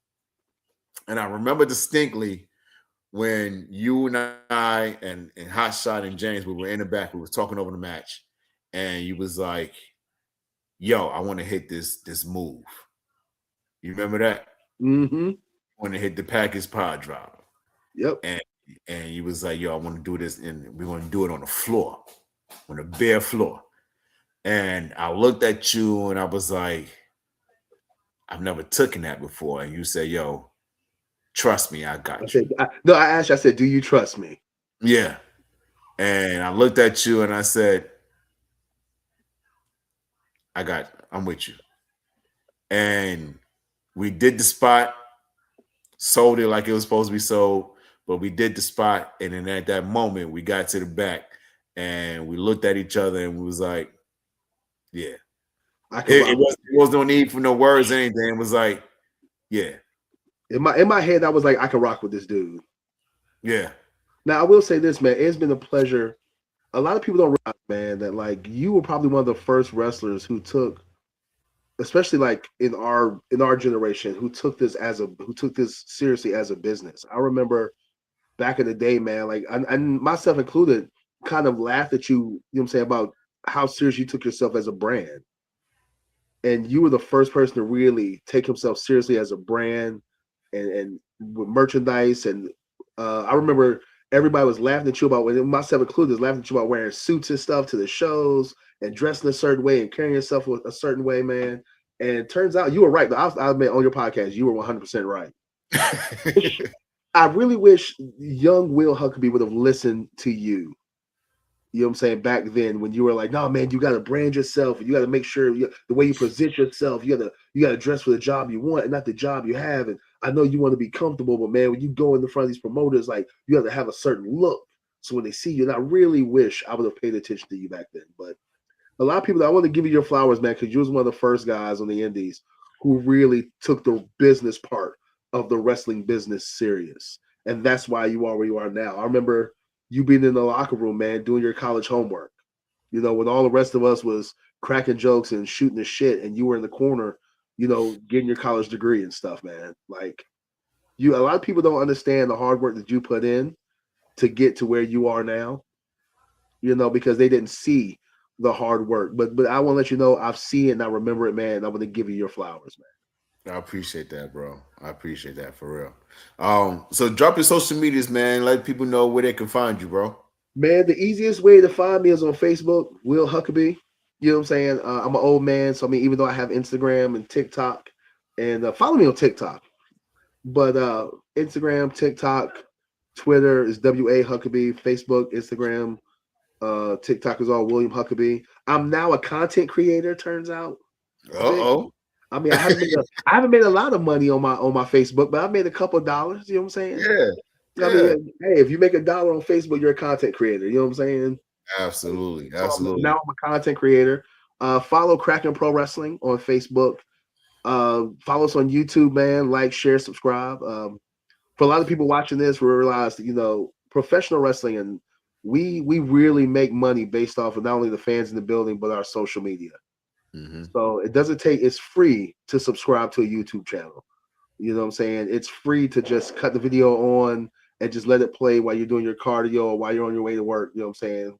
And I remember distinctly when you and I and Hot Shot and James, we were in the back, we were talking over the match, and you was like, yo, I want to hit this move. You remember that? Mm-hmm. I want to hit the package pod drop. Yep. And he was like, yo, I want to do this, and we're going to do it on the floor, on the bare floor. And I looked at you and I was like, I've never taken that before. And you said, yo, trust me, I got you. I asked you, I said, do you trust me? Yeah. And I looked at you and I said, I'm with you. And we did the spot, sold it like it was supposed to be sold, but we did the spot. And then at that moment, we got to the back and we looked at each other and we was like, yeah. It was no need for no words or anything. It was like, yeah. In my head, I was like, I can rock with this dude. Yeah. Now, I will say this, man. It's been a pleasure. A lot of people don't realize, man, that like you were probably one of the first wrestlers who took, especially like in our generation, who took this seriously as a business. I remember back in the day, man, like and myself included, kind of laughed at you, you know what I'm saying, about how serious you took yourself as a brand. And you were the first person to really take himself seriously as a brand and with merchandise. And I remember everybody was laughing at you about, when myself included, was laughing at you about wearing suits and stuff to the shows and dressing a certain way and carrying yourself a certain way, man. And it turns out you were right. But I'll admit, on your podcast, you were 100% right. I really wish young Will Huckaby would have listened to you. You know what I'm saying? Back then, when you were like, "No, man, you got to brand yourself. You got to make sure the way you present yourself. You got to dress for the job you want and not the job you have." And I know you want to be comfortable, but man, when you go in the front of these promoters, like, you have to have a certain look. So when they see you, and I really wish I would have paid attention to you back then. But a lot of people, I want to give you your flowers, man, because you was one of the first guys on the Indies who really took the business part of the wrestling business serious, and that's why you are where you are now. I remember you being in the locker room, man, doing your college homework, you know, when all the rest of us was cracking jokes and shooting the shit, and you were in the corner, you know, getting your college degree and stuff, man. Like, a lot of people don't understand the hard work that you put in to get to where you are now, you know, because they didn't see the hard work. But I want to let you know, I've seen it and I remember it, man. I want to give you your flowers, man. I appreciate that, bro. I appreciate that for real. So drop your social medias, man. Let people know where they can find you, bro. Man, the easiest way to find me is on Facebook, Will Huckaby. You know what I'm saying? I'm an old man, so I mean, even though I have Instagram and TikTok, and follow me on TikTok, but Instagram, TikTok, Twitter is WA Huckaby, Facebook, Instagram, TikTok is all William Huckaby. I'm now a content creator, turns out. Uh-oh. I mean, I haven't made a lot of money on my Facebook, but I made a couple of dollars. You know what I'm saying? Yeah. I mean, hey, if you make $1 on Facebook, you're a content creator. You know what I'm saying? Absolutely. So now I'm a content creator. Follow Kraken Pro Wrestling on Facebook. Follow us on YouTube, man. Like, share, subscribe. For a lot of people watching this, we realize that, you know, professional wrestling, and we really make money based off of not only the fans in the building, but our social media. Mm-hmm. So it's free to subscribe to a YouTube channel. You know what I'm saying? It's free to just cut the video on and just let it play while you're doing your cardio or while you're on your way to work. You know what I'm saying?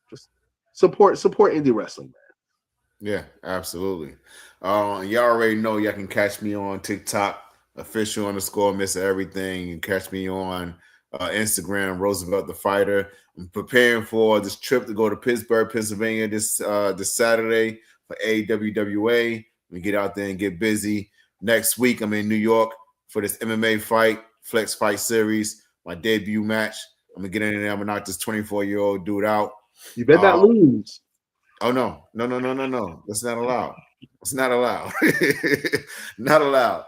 Just support indie wrestling, man. Yeah, absolutely. Y'all already know y'all can catch me on TikTok, official_Mr. Everything. You can catch me on Instagram, Roosevelt the Fighter. I'm preparing for this trip to go to Pittsburgh, Pennsylvania this Saturday for AWWA. We get out there and get busy. Next week, I'm in New York for this MMA fight, Flex Fight Series, my debut match. I'm going to get in there. I'm going to knock this 24-year-old dude out. You better not lose. Oh, no. That's not allowed. It's not allowed. Not allowed.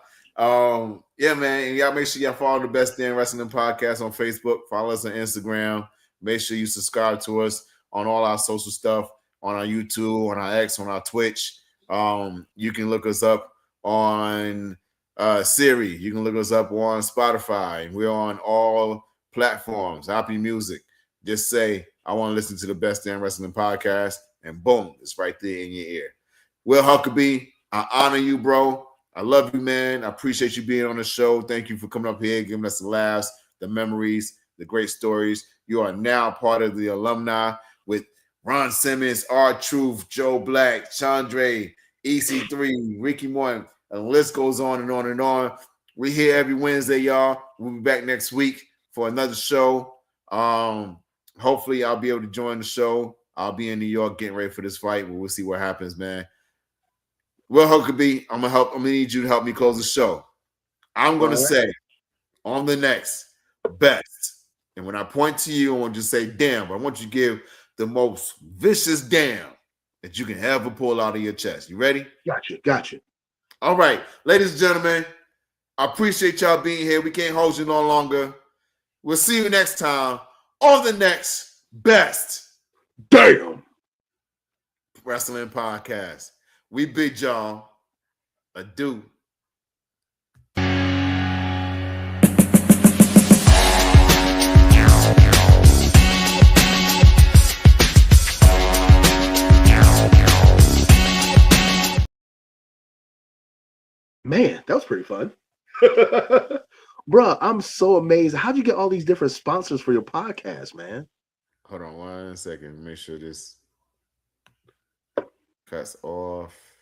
Yeah, man. And y'all make sure y'all follow the Best Damn Wrestling Podcast on Facebook. Follow us on Instagram. Make sure you subscribe to us on all our social stuff, on our YouTube, on our X, on our Twitch. You can look us up on Siri. You can look us up on Spotify. We're on all platforms, Apple Music. Just say, I want to listen to the Best Damn Wrestling Podcast, and boom, it's right there in your ear. Will Huckaby, I honor you, bro. I love you, man. I appreciate you being on the show. Thank you for coming up here, giving us the laughs, the memories, the great stories. You are now part of the alumni with Ron Simmons, R-Truth, Joe Black, Chandre, EC3, Ricky Morton, and the list goes on and on and on. We're here every Wednesday, y'all. We'll be back next week for another show. Hopefully, I'll be able to join the show. I'll be in New York getting ready for this fight, but we'll see what happens, man. Will Huckaby, I'm gonna need you to help me close the show. I'm gonna say on the next best, and when I point to you, I want you to say damn, but I want you to give the most vicious damn that you can ever pull out of your chest. You ready? Gotcha. All right, ladies and gentlemen, I appreciate y'all being here. We can't hold you no longer. We'll see you next time on the next best damn wrestling podcast. We bid y'all adieu. Man, that was pretty fun. Bruh, I'm so amazed. How'd you get all these different sponsors for your podcast, man? Hold on 1 second. Make sure this. cuts off.